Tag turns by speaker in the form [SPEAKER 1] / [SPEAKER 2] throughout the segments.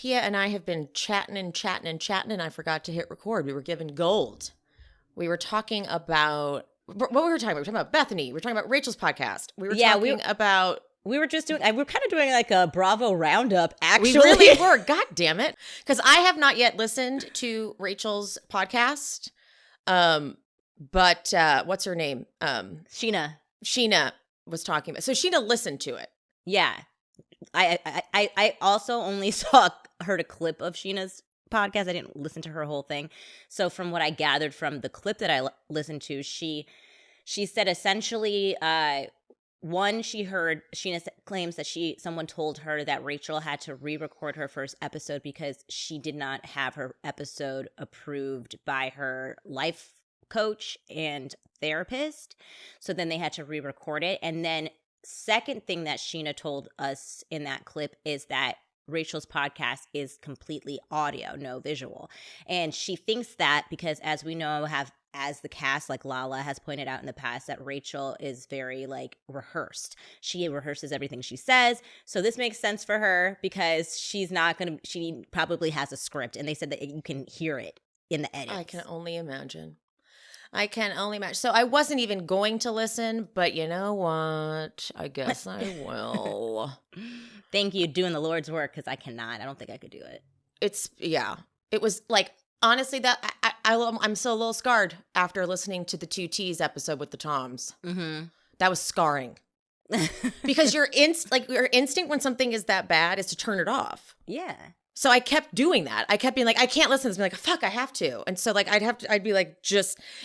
[SPEAKER 1] Pia and I have been chatting, and I forgot to hit record. We were given gold. We were talking about what we were talking about. We were talking about Bethany. We were talking about Rachel's podcast. We were talking about.
[SPEAKER 2] We were just doing. We were kind of doing like a Bravo roundup. Actually,
[SPEAKER 1] we really were. God damn it! Because I have not yet listened to Rachel's podcast. But what's her name?
[SPEAKER 2] Sheena.
[SPEAKER 1] Sheena was talking about. So Sheena listened to it.
[SPEAKER 2] Yeah. I also only heard a clip of Sheena's podcast. I didn't listen to her whole thing. So from what I gathered from the clip that I listened to, she said essentially, one, Sheena claims that someone told her that Rachel had to re-record her first episode because she did not have her episode approved by her life coach and therapist. So then they had to re-record it. And then second thing that Sheena told us in that clip is that Rachel's podcast is completely audio, no visual. And she thinks that because, as we know, as the cast, like Lala has pointed out in the past, that Rachel is very like rehearsed. She rehearses everything she says. So this makes sense for her because she probably has a script, and they said that you can hear it in the edits.
[SPEAKER 1] I can only imagine. So I wasn't even going to listen, but you know what? I guess I will.
[SPEAKER 2] Thank you, doing the Lord's work, because I cannot. I don't think I could do it.
[SPEAKER 1] It was like, honestly, that I'm still a little scarred after listening to the 2T's episode with the Toms.
[SPEAKER 2] Mm-hmm.
[SPEAKER 1] That was scarring. Because your instinct when something is that bad is to turn it off.
[SPEAKER 2] Yeah.
[SPEAKER 1] So I kept doing that. I kept being like, I can't listen to this. I'm like, fuck, I have to. And so like, I'd be like,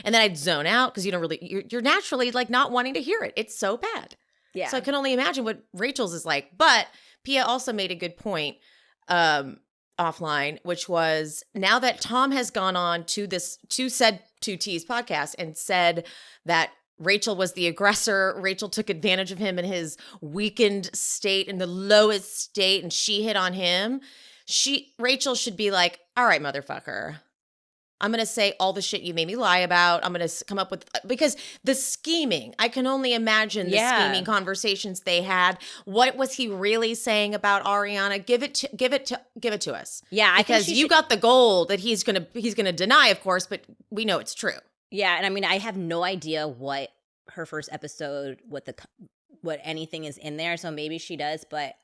[SPEAKER 1] and then I'd zone out because you're naturally like not wanting to hear it. It's so bad.
[SPEAKER 2] Yeah.
[SPEAKER 1] So I can only imagine what Rachel's is like. But Pia also made a good point offline, which was now that Tom has gone on to said 2T's podcast and said that Rachel was the aggressor. Rachel took advantage of him in his weakened state, in the lowest state, and she hit on him. Rachel should be like, all right, motherfucker, I'm going to say all the shit you made me lie about. I'm going to come up with, because the scheming, I can only imagine the scheming conversations they had. What was he really saying about Ariana? Give it to us.
[SPEAKER 2] Yeah.
[SPEAKER 1] Because you got the gold that he's going to deny, of course, but we know it's true.
[SPEAKER 2] Yeah. And I mean, I have no idea what her first episode, what anything is in there. So maybe she does, but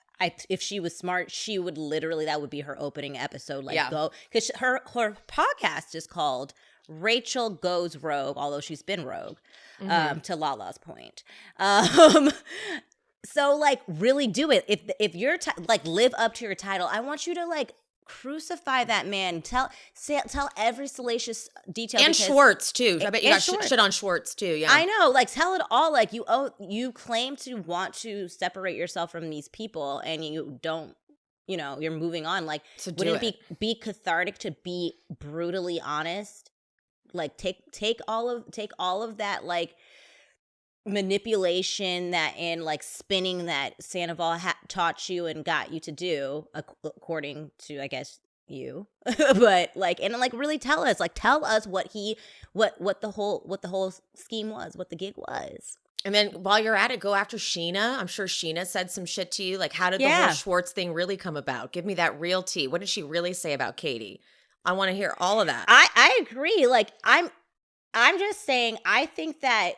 [SPEAKER 2] if she was smart, she would literally, that would be her opening episode. Go, because her podcast is called Rachel Goes Rogue, although she's been rogue, to Lala's point. So like really do it. If you're live up to your title, I want you to like crucify that man. Tell every salacious detail.
[SPEAKER 1] And Schwartz too. I bet you got shit on Schwartz too. Yeah,
[SPEAKER 2] I know. Like tell it all. Like you claim to want to separate yourself from these people, and you don't. You know, you're moving on. Like, so wouldn't it be cathartic to be brutally honest? Like take all of that like manipulation that and like spinning that Sandoval taught you and got you to do, according to I guess you, but like and like really tell us what the whole scheme was, what the gig was.
[SPEAKER 1] And then while you're at it, go after Sheena. I'm sure Sheena said some shit to you. Like, how did the whole Schwartz thing really come about? Give me that real tea. What did she really say about Katie? I want to hear all of that.
[SPEAKER 2] I agree. Like I'm just saying, I think that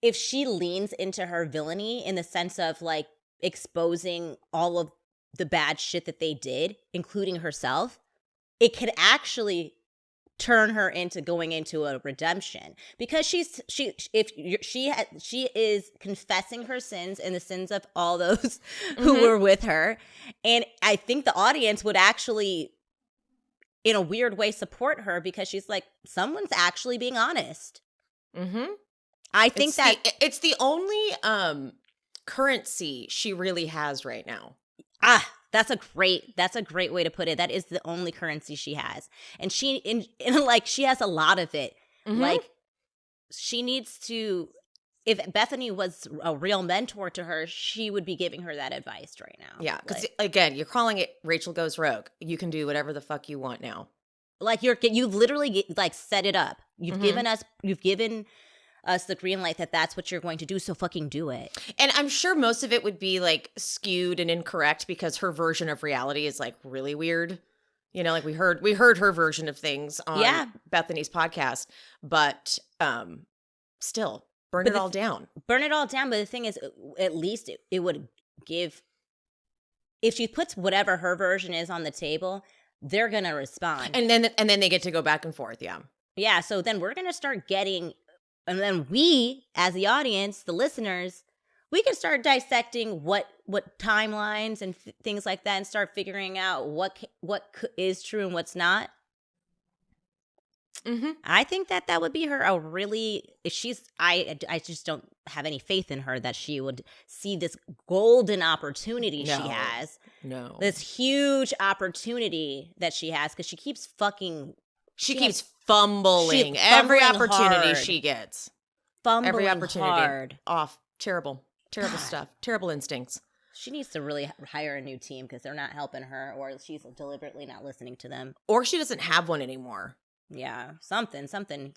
[SPEAKER 2] if she leans into her villainy in the sense of like exposing all of the bad shit that they did, including herself, it could actually turn her into going into a redemption, because she is confessing her sins and the sins of all those who were with her. And I think the audience would actually, in a weird way, support her because she's like, someone's actually being honest.
[SPEAKER 1] Mm-hmm.
[SPEAKER 2] I think
[SPEAKER 1] it's the only currency she really has right now.
[SPEAKER 2] That's a great way to put it. That is the only currency she has. And she like she has a lot of it. Mm-hmm. Like she needs to, if Bethany was a real mentor to her, she would be giving her that advice right now.
[SPEAKER 1] Yeah, because again, you're calling it Rachel Goes Rogue. You can do whatever the fuck you want now.
[SPEAKER 2] Like you've literally like set it up. You've given us the green light that that's what you're going to do, so fucking do it.
[SPEAKER 1] And I'm sure most of it would be like skewed and incorrect because her version of reality is like really weird. You know, like we heard her version of things on Bethany's podcast, but still burn it all down.
[SPEAKER 2] Burn it all down. But the thing is, at least it would give, if she puts whatever her version is on the table, they're going to respond.
[SPEAKER 1] And then they get to go back and forth. Yeah.
[SPEAKER 2] Yeah. So then we're going to start getting, and then we, as the audience, the listeners, we can start dissecting what timelines and things like that, and start figuring out what is true and what's not.
[SPEAKER 1] Mm-hmm.
[SPEAKER 2] I think that would be her a really. I just don't have any faith in her that she would see this golden opportunity she has.
[SPEAKER 1] No,
[SPEAKER 2] this huge opportunity that she has, because she keeps fucking.
[SPEAKER 1] She keeps fumbling every opportunity hard. She gets.
[SPEAKER 2] Fumbling
[SPEAKER 1] every opportunity
[SPEAKER 2] hard.
[SPEAKER 1] Off. Terrible stuff. Terrible instincts.
[SPEAKER 2] She needs to really hire a new team because they're not helping her, or she's deliberately not listening to them.
[SPEAKER 1] Or she doesn't have one anymore.
[SPEAKER 2] Yeah, something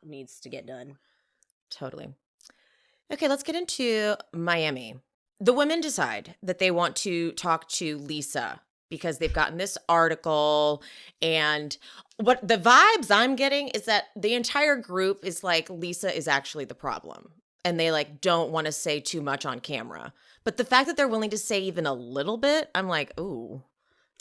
[SPEAKER 2] needs to get done.
[SPEAKER 1] Totally. Okay, let's get into Miami. The women decide that they want to talk to Lisa because they've gotten this article, and what the vibes I'm getting is that the entire group is like, Lisa is actually the problem. And they like don't want to say too much on camera. But the fact that they're willing to say even a little bit, I'm like, ooh,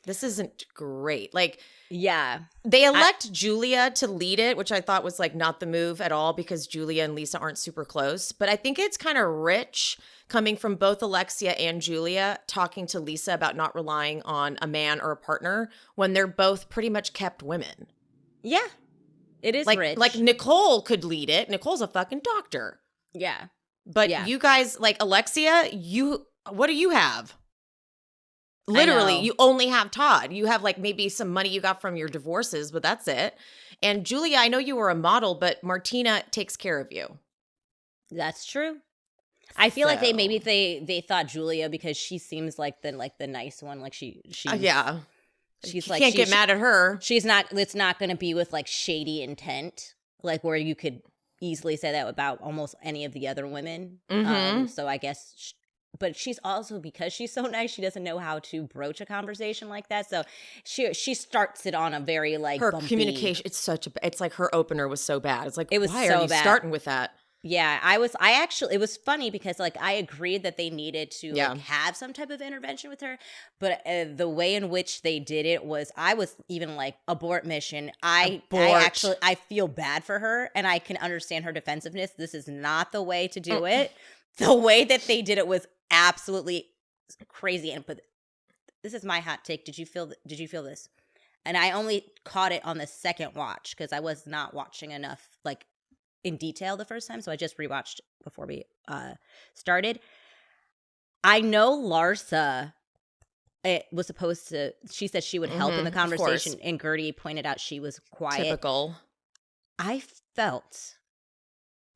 [SPEAKER 1] this isn't great. Like,
[SPEAKER 2] yeah.
[SPEAKER 1] They elect Julia to lead it, which I thought was like not the move at all because Julia and Lisa aren't super close. But I think it's kind of rich coming from both Alexia and Julia talking to Lisa about not relying on a man or a partner when they're both pretty much kept women.
[SPEAKER 2] Yeah. It is
[SPEAKER 1] like,
[SPEAKER 2] rich.
[SPEAKER 1] Like Nicole could lead it. Nicole's a fucking doctor.
[SPEAKER 2] Yeah.
[SPEAKER 1] But you guys, like Alexia, what do you have? Literally, you only have Todd. You have like maybe some money you got from your divorces, but that's it. And Julia, I know you were a model, but Martina takes care of you.
[SPEAKER 2] That's true. I feel like they thought Julia, because she seems like the nice one. Like she's
[SPEAKER 1] yeah.
[SPEAKER 2] She's
[SPEAKER 1] can't get mad at her.
[SPEAKER 2] She's not. It's not going to be with like shady intent, like where you could easily say that about almost any of the other women.
[SPEAKER 1] Mm-hmm.
[SPEAKER 2] So I guess, but she's also, because she's so nice, she doesn't know how to broach a conversation like that. So she starts it on a very like
[SPEAKER 1] her
[SPEAKER 2] bumpy.
[SPEAKER 1] Communication. It's like her opener was so bad. It's like,
[SPEAKER 2] it was
[SPEAKER 1] why
[SPEAKER 2] so
[SPEAKER 1] are you
[SPEAKER 2] bad.
[SPEAKER 1] Starting with that?
[SPEAKER 2] Yeah, it was funny because like I agreed that they needed to like, have some type of intervention with her, but the way in which they did it was, I was even like, abort mission. I feel bad for her, and I can understand her defensiveness. This is not the way to do it. The way that they did it was absolutely crazy. But this is my hot take. Did you feel this? And I only caught it on the second watch because I was not watching enough like in detail the first time, so I just rewatched before we started. I know Larsa was supposed to, she said she would help in the conversation, and Gertie pointed out she was quiet.
[SPEAKER 1] Typical.
[SPEAKER 2] I felt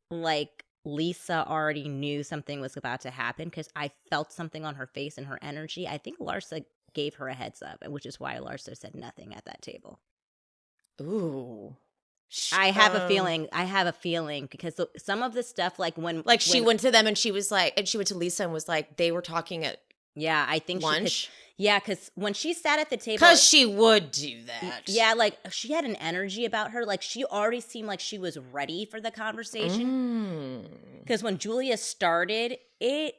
[SPEAKER 2] like Lisa already knew something was about to happen because I felt something on her face and her energy. I think Larsa gave her a heads up, which is why Larsa said nothing at that table.
[SPEAKER 1] Ooh.
[SPEAKER 2] I have a feeling because some of the stuff, like when
[SPEAKER 1] she went to them and she was like, and she went to Lisa and was like, they were talking at
[SPEAKER 2] I think
[SPEAKER 1] lunch.
[SPEAKER 2] Because when she sat at the table,
[SPEAKER 1] because she would do that.
[SPEAKER 2] Yeah, like she had an energy about her, like she already seemed like she was ready for the conversation. Because when Julia started it,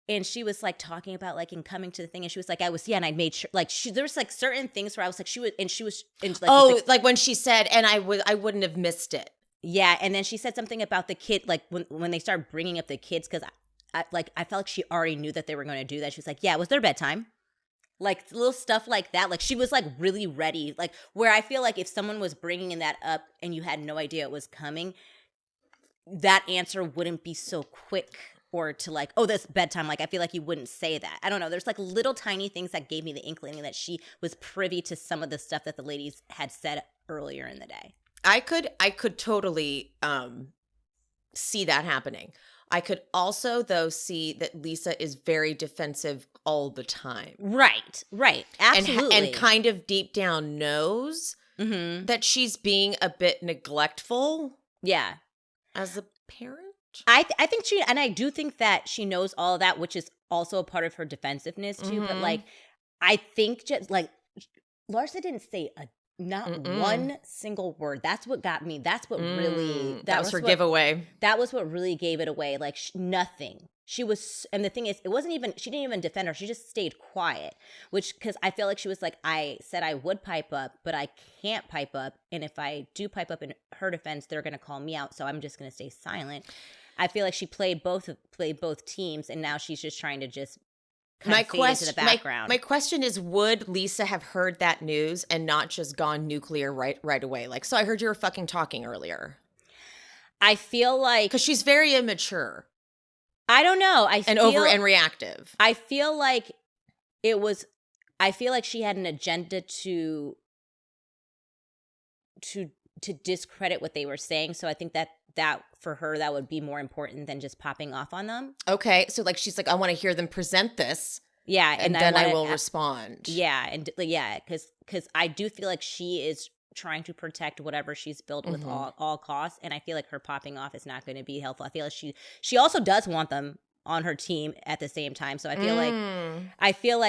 [SPEAKER 2] and she was like talking about like in coming to the thing, and she was like, and I made sure, like there was like certain things where I was like, like when she said, and I wouldn't have missed it. Yeah, and then she said something about the kid, like when they started bringing up the kids, because I felt like she already knew that they were going to do that. She was like, yeah, it was their bedtime. Like little stuff like that. Like she was like really ready. Like where I feel like if someone was bringing that up and you had no idea it was coming, that answer wouldn't be so quick. Or to like, oh, this bedtime. Like, I feel like you wouldn't say that. I don't know. There's like little tiny things that gave me the inkling that she was privy to some of the stuff that the ladies had said earlier in the day.
[SPEAKER 1] I could totally see that happening. I could also, though, see that Lisa is very defensive all the time.
[SPEAKER 2] Right. Absolutely.
[SPEAKER 1] And kind of deep down knows that she's being a bit neglectful.
[SPEAKER 2] Yeah.
[SPEAKER 1] parent.
[SPEAKER 2] I think she, and I do think that she knows all of that, which is also a part of her defensiveness too. But like, I think just like Larsa didn't say not one single word. That's what got me. That's what really
[SPEAKER 1] that was her giveaway.
[SPEAKER 2] That was what really gave it away. Like nothing. She was, and the thing is, it wasn't even. She didn't even defend her. She just stayed quiet. Which, because I feel like she was like, I said I would pipe up, but I can't pipe up, and if I do pipe up in her defense, they're gonna call me out. So I'm just gonna stay silent. I feel like she played both teams, and now she's just trying to just kind of fade into the background.
[SPEAKER 1] My question is, would Lisa have heard that news and not just gone nuclear right away? Like, so I heard you were fucking talking earlier.
[SPEAKER 2] I feel like,
[SPEAKER 1] because she's very immature.
[SPEAKER 2] I don't know.
[SPEAKER 1] And reactive.
[SPEAKER 2] I feel like it was. I feel like she had an agenda to discredit what they were saying. So I think that for her, that would be more important than just popping off on them.
[SPEAKER 1] Okay, so like she's like, I want to hear them present this.
[SPEAKER 2] Yeah,
[SPEAKER 1] and then I will respond.
[SPEAKER 2] Yeah, and because I do feel like she is trying to protect whatever she's built with all costs, and I feel like her popping off is not going to be helpful. I feel like she also does want them on her team at the same time. So I feel like I feel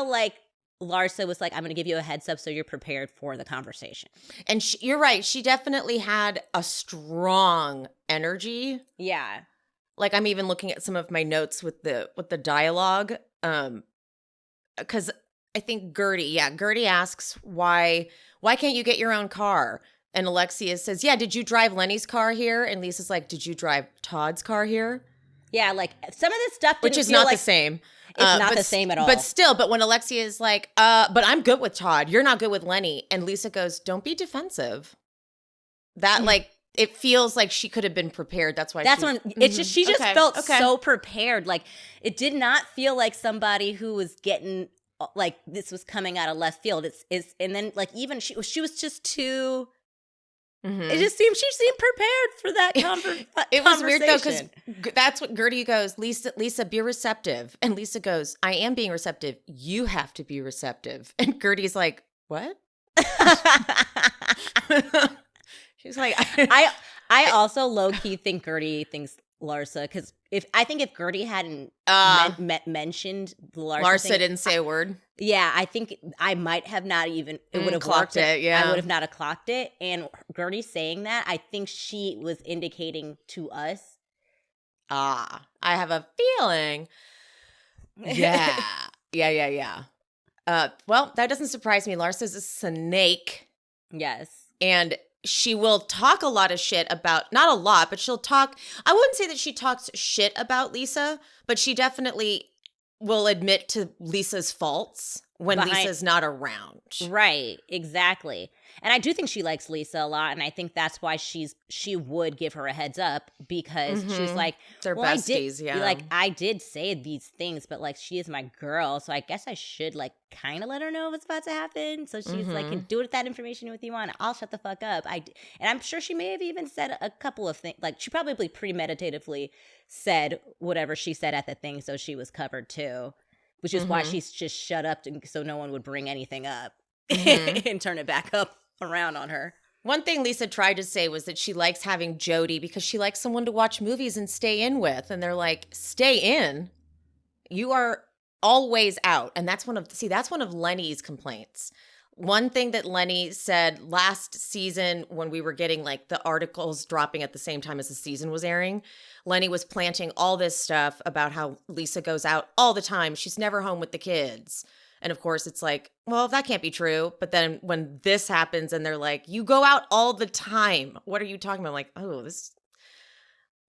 [SPEAKER 2] like Larsa was like, I'm going to give you a heads up so you're prepared for the conversation.
[SPEAKER 1] And you're right. She definitely had a strong energy.
[SPEAKER 2] Yeah.
[SPEAKER 1] Like, I'm even looking at some of my notes with the dialogue. Because I think Gertie asks, why can't you get your own car? And Alexia says, yeah, did you drive Lenny's car here? And Lisa's like, did you drive Todd's car here?
[SPEAKER 2] Yeah, like some of this stuff
[SPEAKER 1] which is not the same.
[SPEAKER 2] It's not the same at all.
[SPEAKER 1] But when Alexia is like, but I'm good with Todd. You're not good with Lenny. And Lisa goes, don't be defensive. That like, it feels like she could have been prepared. That's why
[SPEAKER 2] it's just, she just felt so prepared. Like it did not feel like somebody who was getting like, this was coming out of left field. And then like, even she was just too, it just seemed, she seemed prepared for that conversation.
[SPEAKER 1] It was weird though, because that's what Gertie goes, Lisa, be receptive. And Lisa goes, I am being receptive. You have to be receptive. And Gertie's like, what? She's like,
[SPEAKER 2] I also low key think Gertie thinks Larsa, because if Gertie hadn't mentioned the Larsa thing,
[SPEAKER 1] didn't say a word.
[SPEAKER 2] Yeah, I think I might have not even, it would have
[SPEAKER 1] clocked it. Yeah,
[SPEAKER 2] I would have not have clocked it. And Gertie saying that, I think she was indicating to us,
[SPEAKER 1] I have a feeling. Yeah, yeah. Well, that doesn't surprise me. Larsa's a snake.
[SPEAKER 2] Yes,
[SPEAKER 1] and she will talk a lot of shit about, not a lot, but she'll talk. I wouldn't say that she talks shit about Lisa, but she definitely will admit to Lisa's faults when Lisa's not around.
[SPEAKER 2] Right, exactly. And I do think she likes Lisa a lot, and I think that's why she would give her a heads up, because she's like,
[SPEAKER 1] they're besties,
[SPEAKER 2] I did say these things, but like she is my girl, so I guess I should like kind of let her know what's about to happen. So she's like, can do with that information what you want. I'll shut the fuck up. And I'm sure she may have even said a couple of things. Like she probably premeditatively said whatever she said at the thing, so she was covered too. Which is why she's just shut up so no one would bring anything up and turn it back up around on her.
[SPEAKER 1] One thing Lisa tried to say was that she likes having Jody because she likes someone to watch movies and stay in with. And they're like, stay in? You are always out. And that's one of Lenny's complaints. One thing that Lenny said last season when we were getting like the articles dropping at the same time as the season was airing, Lenny was planting all this stuff about how Lisa goes out all the time. She's never home with the kids. And of course it's like, well, that can't be true. But then when this happens and they're like, you go out all the time. What are you talking about? I'm like, oh,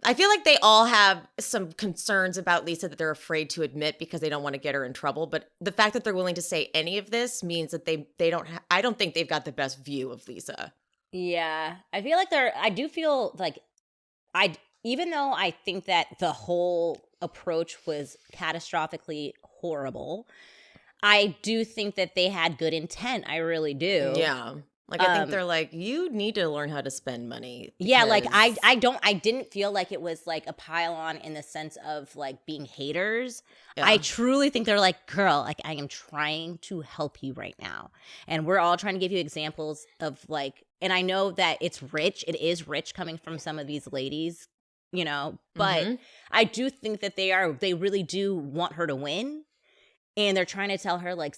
[SPEAKER 1] I feel like they all have some concerns about Lisa that they're afraid to admit because they don't want to get her in trouble. But the fact that they're willing to say any of this means that they don't I don't think they've got the best view of Lisa.
[SPEAKER 2] Yeah. I feel like I do feel like even though I think that the whole approach was catastrophically horrible, I do think that they had good intent. I really do.
[SPEAKER 1] Yeah. Like, I think they're like, you need to learn how to spend money.
[SPEAKER 2] Yeah, like I didn't feel like it was like a pile on in the sense of like being haters. Yeah. I truly think they're like, girl, like I am trying to help you right now. And we're all trying to give you examples of like, and I know that it is rich coming from some of these ladies, you know, but I do think that they really do want her to win. And they're trying to tell her like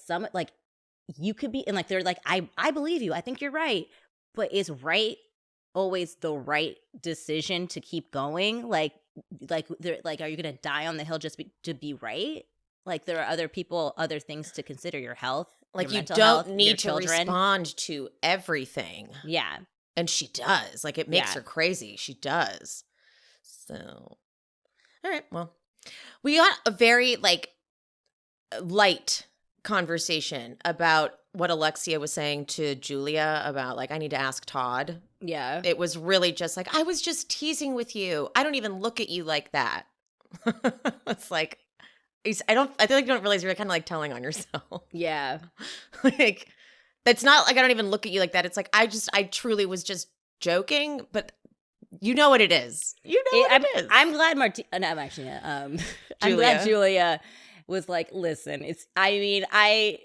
[SPEAKER 2] you could be, and like they're like, I believe you. I think you're right. But is right always the right decision to keep going? Like they're like, are you gonna die on the hill just to be right? Like there are other things to consider, your health.
[SPEAKER 1] Like you don't need to respond to everything.
[SPEAKER 2] Yeah.
[SPEAKER 1] And she does. Like it makes her crazy. She does. So, all right. Well, we got a very like light conversation about what Alexia was saying to Julia about like, I need to ask Todd.
[SPEAKER 2] Yeah.
[SPEAKER 1] It was really just like, I was just teasing with you. I don't even look at you like that. It's like, I feel like you don't realize you're kind of like telling on yourself.
[SPEAKER 2] Yeah.
[SPEAKER 1] Like, it's not like I don't even look at you like that. It's like, I truly was just joking, but you know what it is. You know what it is.
[SPEAKER 2] I'm glad I'm glad Julia was like, listen, I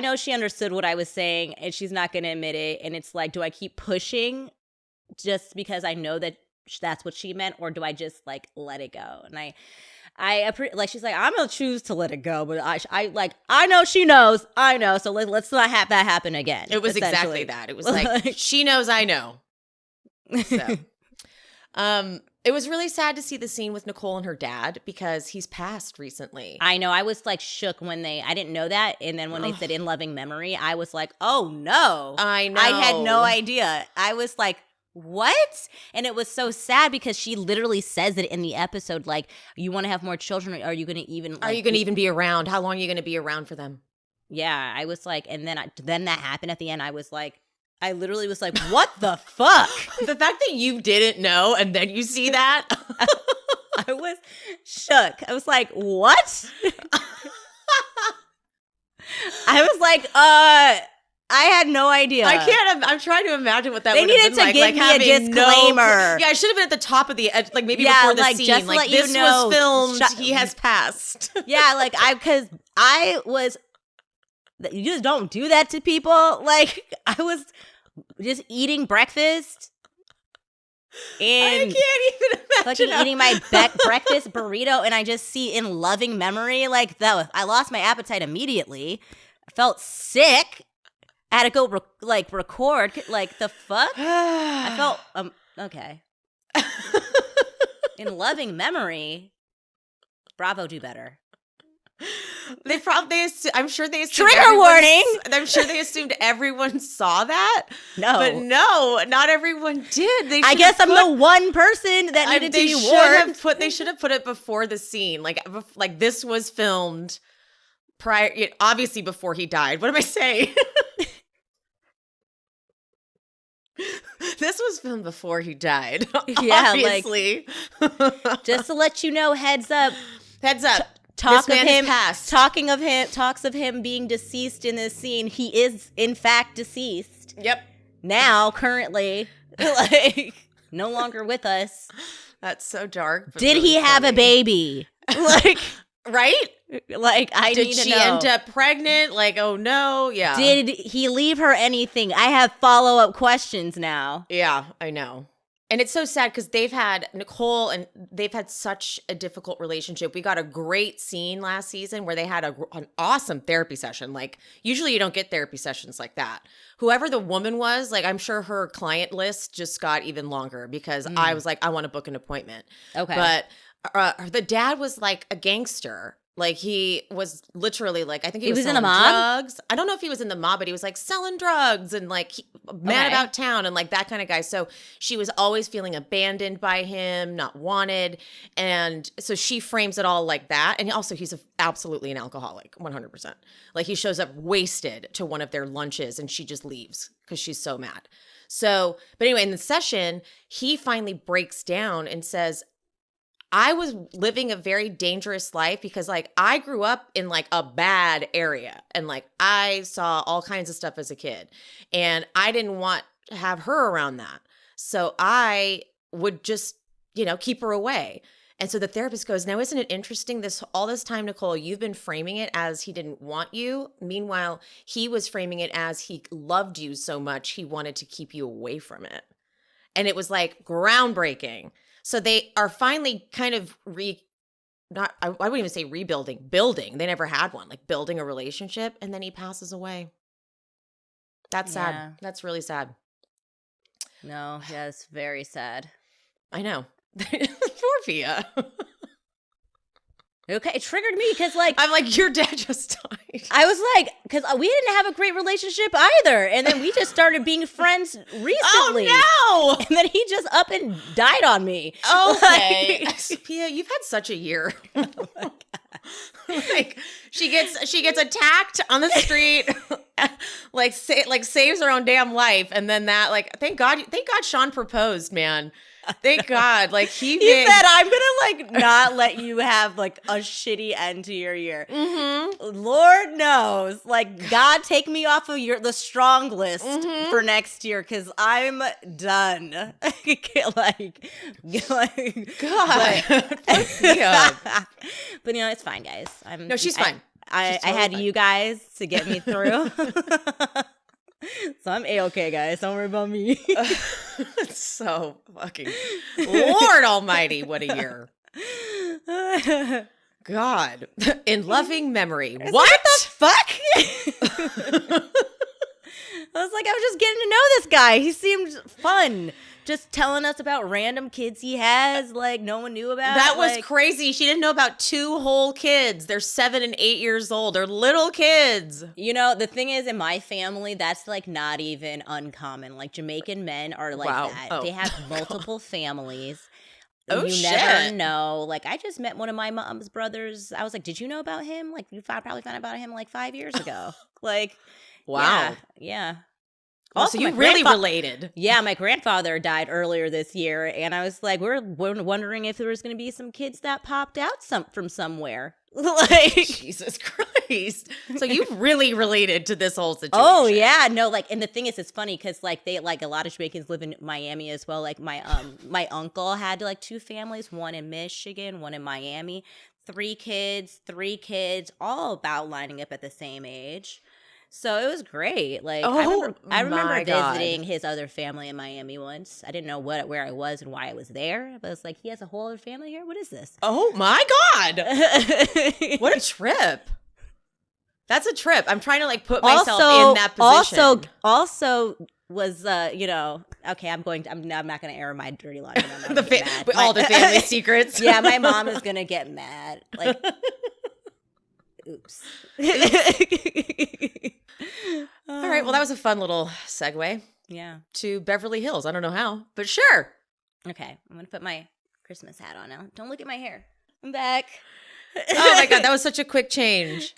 [SPEAKER 2] know she understood what I was saying and she's not going to admit it. And it's like, do I keep pushing just because I know that that's what she meant? Or do I just like let it go? And like, she's like, I'm going to choose to let it go. But I know she knows. I know. So let's not have that happen again.
[SPEAKER 1] It was exactly that. It was like, she knows, I know. So, it was really sad to see the scene with Nicole and her dad because he's passed recently.
[SPEAKER 2] I know. I was like shook when I didn't know that. And then when they said in loving memory, I was like, oh no. I know. I had no idea. I was like, what? And it was so sad because she literally says it in the episode, like, you want to have more children? Are you going to even
[SPEAKER 1] be around? How long are you going to be around for them?
[SPEAKER 2] Yeah. I was like, and then that happened at the end. I literally was like, what the fuck?
[SPEAKER 1] The fact that you didn't know and then you see that.
[SPEAKER 2] I was shook. I was like, what? I was like, I had no idea.
[SPEAKER 1] I'm trying to imagine what that would have been like.
[SPEAKER 2] They needed to give me a disclaimer.
[SPEAKER 1] Yeah, I should have been at the top of the, like maybe before the scene.
[SPEAKER 2] Just
[SPEAKER 1] like
[SPEAKER 2] this
[SPEAKER 1] was filmed, he has passed.
[SPEAKER 2] Yeah, like because I was, you just don't do that to people. Like I was just eating breakfast. And
[SPEAKER 1] I can't even imagine.
[SPEAKER 2] Fucking eating my breakfast burrito, and I just see in loving memory, like that. I lost my appetite immediately. I felt sick. I had to go record. Like the fuck. I felt okay. In loving memory, Bravo do better.
[SPEAKER 1] I'm sure they assumed
[SPEAKER 2] trigger warning.
[SPEAKER 1] I'm sure they assumed everyone saw that.
[SPEAKER 2] No,
[SPEAKER 1] but no, not everyone did.
[SPEAKER 2] I guess I'm the one person that needed to be warned.
[SPEAKER 1] They should have put it before the scene. Like this was filmed prior, obviously before he died. What am I saying? This was filmed before he died. Yeah, obviously.
[SPEAKER 2] Like, just to let you know, heads up.
[SPEAKER 1] Talks
[SPEAKER 2] of him being deceased in this scene. He is in fact deceased.
[SPEAKER 1] Yep.
[SPEAKER 2] Now, currently, like no longer with us.
[SPEAKER 1] That's so dark.
[SPEAKER 2] Did he have a baby? Like,
[SPEAKER 1] right?
[SPEAKER 2] Like, I need to know.
[SPEAKER 1] Did she end up pregnant? Like, oh no, yeah.
[SPEAKER 2] Did he leave her anything? I have follow-up questions now.
[SPEAKER 1] Yeah, I know. And it's so sad because Nicole and they've had such a difficult relationship. We got a great scene last season where they had an awesome therapy session. Like, usually you don't get therapy sessions like that. Whoever the woman was, like, I'm sure her client list just got even longer because I was like, I want to book an appointment. Okay. But the dad was like a gangster. Like, he was literally like, I think he was in the mob. Drugs. I don't know if he was in the mob, but he was like selling drugs and like mad about town and like that kind of guy. So she was always feeling abandoned by him, not wanted. And so she frames it all like that. And also he's absolutely an alcoholic, 100%. Like, he shows up wasted to one of their lunches and she just leaves because she's so mad. So, but anyway, in the session, he finally breaks down and says, I was living a very dangerous life because like I grew up in like a bad area and like I saw all kinds of stuff as a kid and I didn't want to have her around that. So I would just, keep her away. And so the therapist goes, now, isn't it interesting all this time, Nicole, you've been framing it as he didn't want you. Meanwhile, he was framing it as he loved you so much, he wanted to keep you away from it. And it was like groundbreaking. So they are finally kind of I wouldn't even say rebuilding, building. They never had one, like building a relationship. And then he passes away. That's sad. That's really sad.
[SPEAKER 2] No, yeah, it's very sad.
[SPEAKER 1] I know. Poor Pia.
[SPEAKER 2] Okay, it triggered me because, like,
[SPEAKER 1] I'm like, your dad just died.
[SPEAKER 2] I was like, because we didn't have a great relationship either, and then we just started being friends recently.
[SPEAKER 1] Oh no!
[SPEAKER 2] And then he just up and died on me.
[SPEAKER 1] Okay, Pia, you've had such a year. Oh my God. Like she gets attacked on the street, like saves her own damn life, and then that thank God Sean proposed, man. Thank God. Like he
[SPEAKER 2] said, I'm gonna not let you have a shitty end to your year. Mm-hmm. Lord knows, God take me off of the strong list for next year because I'm done.
[SPEAKER 1] God.
[SPEAKER 2] But it's fine, guys.
[SPEAKER 1] No, she's fine.
[SPEAKER 2] I had fine. You guys to get me through. So I'm A-okay, guys. Don't worry about me.
[SPEAKER 1] It's so fucking Lord Almighty, what a year. God. In loving memory. What
[SPEAKER 2] the fuck? I was just getting to know this guy. He seemed fun. Just telling us about random kids he has, no one knew about.
[SPEAKER 1] That was crazy. She didn't know about 2 whole kids. They're 7 and 8 years old. They're little kids.
[SPEAKER 2] The thing is, in my family, that's not even uncommon. Jamaican men are
[SPEAKER 1] wow.
[SPEAKER 2] that.
[SPEAKER 1] Oh.
[SPEAKER 2] They have multiple families.
[SPEAKER 1] Oh,
[SPEAKER 2] you never know. I just met one of my mom's brothers. I was like, did you know about him? You probably found out about him 5 years ago.
[SPEAKER 1] Wow.
[SPEAKER 2] Yeah.
[SPEAKER 1] Also, you really related.
[SPEAKER 2] Yeah, my grandfather died earlier this year, and I was like, we're wondering if there was going to be some kids that popped out from somewhere.
[SPEAKER 1] Jesus Christ. So you really related to this whole situation.
[SPEAKER 2] Oh, yeah. No, and the thing is, it's funny because, they, a lot of Jamaicans live in Miami as well. My uncle had, 2 families, one in Michigan, one in Miami, 3 kids, all about lining up at the same age. So it was great. I remember visiting his other family in Miami once. I didn't know where I was and why I was there. But it's he has a whole other family here? What is this?
[SPEAKER 1] Oh my God. What a trip. That's a trip. I'm trying to put myself in that position.
[SPEAKER 2] Also was okay, I'm not gonna air my dirty laundry.
[SPEAKER 1] All the family secrets.
[SPEAKER 2] Yeah, my mom is gonna get mad. Oops.
[SPEAKER 1] All right. Well, that was a fun little segue.
[SPEAKER 2] Yeah.
[SPEAKER 1] To Beverly Hills. I don't know how, but sure.
[SPEAKER 2] Okay. I'm going to put my Christmas hat on now. Don't look at my hair. I'm back.
[SPEAKER 1] Oh my God. That was such a quick change.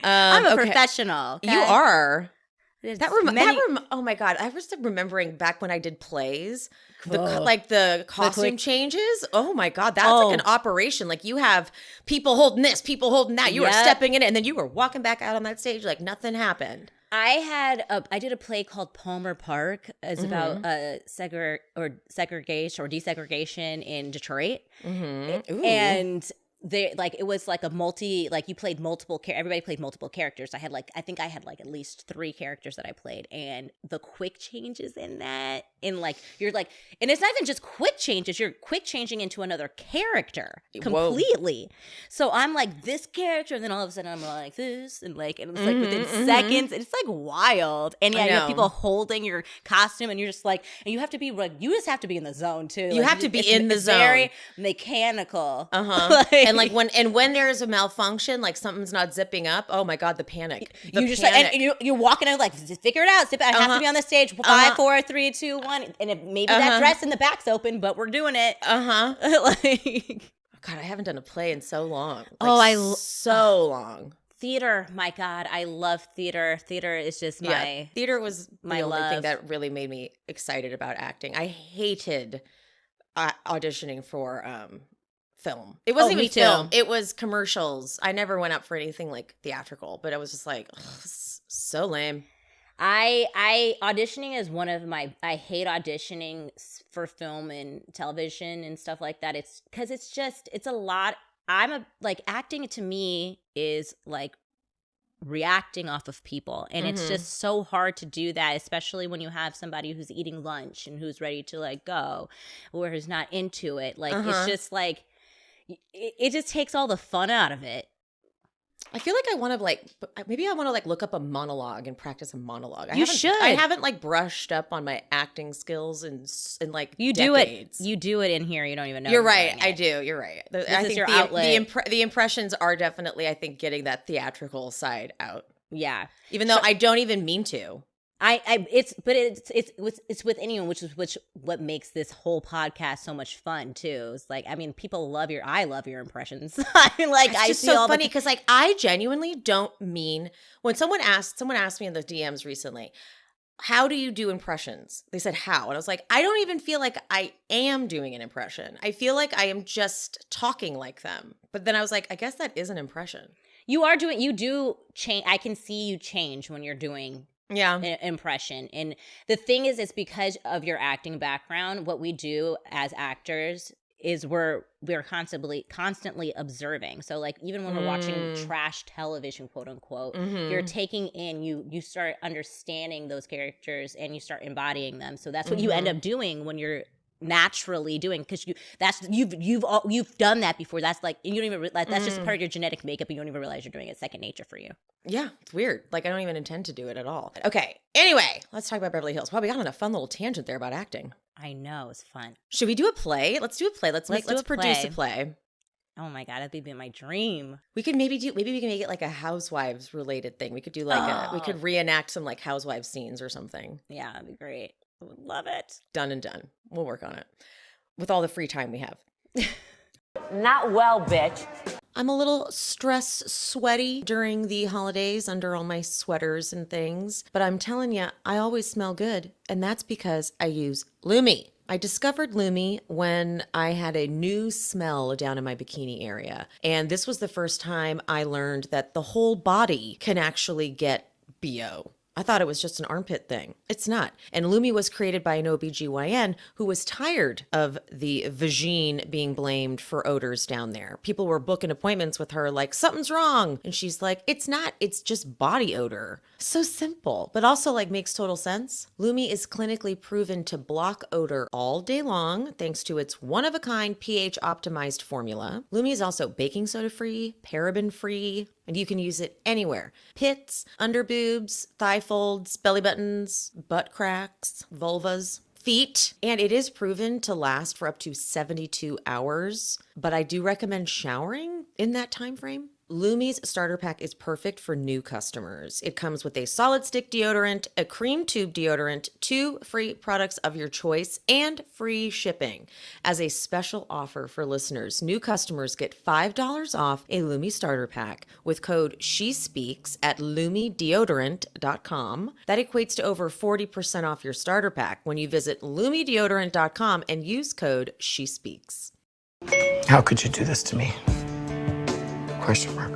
[SPEAKER 2] I'm a professional. Okay?
[SPEAKER 1] You are. Oh my God. I was remembering back when I did plays, the costume changes. Oh my God. That's an operation. You have people holding this, people holding that. You were stepping in it and then you were walking back out on that stage nothing happened.
[SPEAKER 2] I did a play called Palmer Park. It's about segregation or desegregation in Detroit.
[SPEAKER 1] Mm-hmm.
[SPEAKER 2] And they it was a multi you played multiple everybody played multiple characters. I think I had at least 3 characters that I played, and the quick changes in that you're and it's not even just quick changes, you're quick changing into another character completely. Whoa. So I'm this character, and then all of a sudden I'm this and and it's within seconds. It's wild. And yeah, you have people holding your costume, and you're just and you have to be you just have to be in the zone too.
[SPEAKER 1] You have to be in the zone.
[SPEAKER 2] Very mechanical.
[SPEAKER 1] And when there's a malfunction, something's not zipping up, oh my God, the panic.
[SPEAKER 2] You just and you're walking out figure it out. I have to be on the stage. 5, 4, 3, 2, 1. And maybe that dress in the back's open, but we're doing it.
[SPEAKER 1] God, I haven't done a play in so long. So long.
[SPEAKER 2] Theater, my God, I love theater. Theater is just
[SPEAKER 1] theater was
[SPEAKER 2] my
[SPEAKER 1] the only
[SPEAKER 2] love.
[SPEAKER 1] thing that really made me excited about acting. I hated auditioning for film. It wasn't even film. It was commercials. I never went up for anything like theatrical, but I was just like, so lame.
[SPEAKER 2] I auditioning is one of my, I hate auditioning for film and television and stuff like that. It's because it's a lot. Acting to me is like reacting off of people, and it's just so hard to do that, especially when you have somebody who's eating lunch and who's ready to like go or who's not into it. Like it's just like it just takes all the fun out of it.
[SPEAKER 1] I feel like I want to look up a monologue and practice a monologue.
[SPEAKER 2] You should.
[SPEAKER 1] I haven't like brushed up on my acting skills in like
[SPEAKER 2] you
[SPEAKER 1] decades.
[SPEAKER 2] You do it in here. You don't even know.
[SPEAKER 1] You're right. I do. You're right. I think
[SPEAKER 2] your outlet.
[SPEAKER 1] The impressions are definitely, I think, getting that theatrical side out.
[SPEAKER 2] Yeah.
[SPEAKER 1] Even though I don't even mean to.
[SPEAKER 2] It's with anyone, which is what makes this whole podcast so much fun too. It's like, I mean, I love your impressions. I mean, like,
[SPEAKER 1] it's just so funny because like I genuinely don't mean, when someone asked me in the DMs recently, how do you do impressions? They said how, and I was like, I don't even feel like I am doing an impression. I feel like I am just talking like them. But then I was like, I guess that is an impression. You
[SPEAKER 2] do change. I can see you change when you're doing impression. And the thing is, it's because of your acting background. What we do as actors is we're constantly observing. So like even when we're watching trash television, quote unquote, you're taking in, you start understanding those characters and you start embodying them. So that's what you end up doing when you're naturally doing, because you've done that before. That's like, you don't even realize, that's just part of your genetic makeup, and you don't even realize you're doing it. Second nature for you.
[SPEAKER 1] Yeah, it's weird. Like I don't even intend to do it at all. Okay, anyway, let's talk about Beverly Hills. Wow, we got on a fun little tangent there about acting.
[SPEAKER 2] I know, it's fun.
[SPEAKER 1] Should we do a play? Let's do a play. Let's produce a play.
[SPEAKER 2] Oh my God, that'd be my dream.
[SPEAKER 1] We could maybe we can make it like a Housewives related thing. We could do like we could reenact some like Housewives scenes or something.
[SPEAKER 2] Yeah, that'd be great. I would love it.
[SPEAKER 1] Done and done. We'll work on it with all the free time we have.
[SPEAKER 3] Not well, bitch.
[SPEAKER 1] I'm a little sweaty during the holidays under all my sweaters and things, but I'm telling you, I always smell good, and that's because I use Lumi. I discovered Lumi when I had a new smell down in my bikini area, and this was the first time I learned that the whole body can actually get BO. I thought it was just an armpit thing. It's not. And Lumi was created by an OBGYN who was tired of the vagine being blamed for odors down there. People were booking appointments with her like, something's wrong. And she's like, it's not. It's just body odor. So simple, but also like makes total sense. Lumi is clinically proven to block odor all day long thanks to its one-of-a-kind pH-optimized formula. Lumi is also baking soda-free, paraben-free, and you can use it anywhere. Pits, under boobs, thigh folds, belly buttons, butt cracks, vulvas, feet. And it is proven to last for up to 72 hours. But I do recommend showering in that time frame. Lumi's starter pack is perfect for new customers. It comes with a solid stick deodorant, a cream tube deodorant, 2 free products of your choice, and free shipping. As a special offer for listeners, new customers get $5 off a Lumi starter pack with code SHESPEAKS at LumiDeodorant.com. That equates to over 40% off your starter pack when you visit LumiDeodorant.com and use code SHESPEAKS.
[SPEAKER 4] How could you do this to me? Question mark.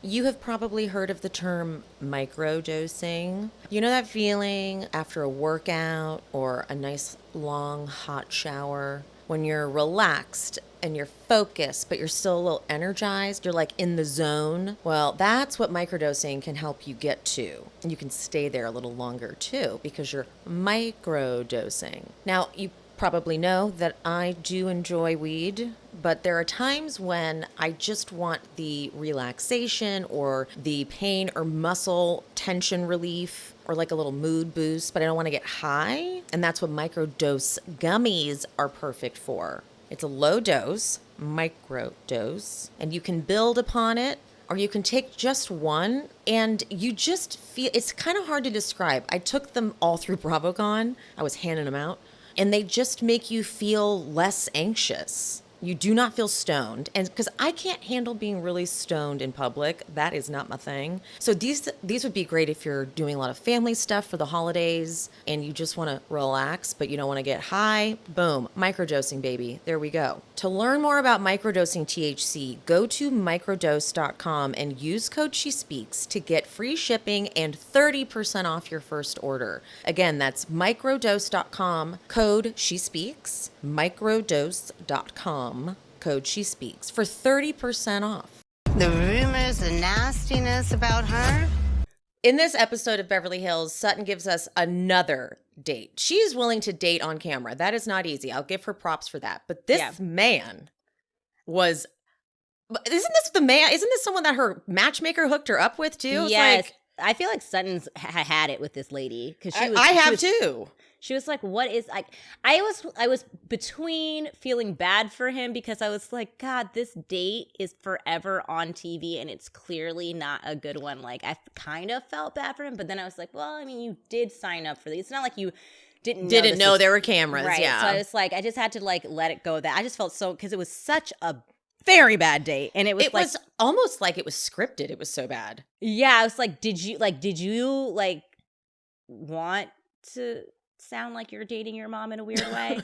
[SPEAKER 1] You have probably heard of the term microdosing. You know that feeling after a workout or a nice long hot shower when you're relaxed and you're focused, but you're still a little energized? You're like in the zone. Well, that's what microdosing can help you get to. You can stay there a little longer too because you're microdosing. Now, you probably know that I do enjoy weed, but there are times when I just want the relaxation or the pain or muscle tension relief or like a little mood boost, but I don't want to get high. And that's what microdose gummies are perfect for. It's a low dose, microdose, and you can build upon it, or you can take just one and you just feel, it's kind of hard to describe. I took them all through BravoCon. I was handing them out. And they just make you feel less anxious. You do not feel stoned. And because I can't handle being really stoned in public. That is not my thing. So these would be great if you're doing a lot of family stuff for the holidays and you just want to relax, but you don't want to get high. Boom. Microdosing, baby. There we go. To learn more about microdosing THC, go to microdose.com and use code SheSpeaks to get free shipping and 30% off your first order. Again, that's microdose.com, code SheSpeaks, microdose.com, code SheSpeaks for 30% off.
[SPEAKER 5] The rumors and nastiness about her.
[SPEAKER 1] In this episode of Beverly Hills, Sutton gives us another date. She's willing to date on camera. That is not easy. I'll give her props for that. But this man was, isn't this someone that her matchmaker hooked her up with too?
[SPEAKER 2] Yes. I feel like Sutton's had it with this lady because
[SPEAKER 1] I have too.
[SPEAKER 2] She was like, what is like, I was between feeling bad for him because I was like, God, this date is forever on TV and it's clearly not a good one. Like I kind of felt bad for him, but then I was like, well, I mean, you did sign up for these. It's not like you didn't know
[SPEAKER 1] there were cameras.
[SPEAKER 2] Right.
[SPEAKER 1] Yeah.
[SPEAKER 2] So I was like, I just had to like let it go. That I just felt so, because it was such a very bad date. And it was
[SPEAKER 1] almost like it was scripted. It was so bad.
[SPEAKER 2] Yeah. I was like, did you want to sound like you're dating your mom in a weird way?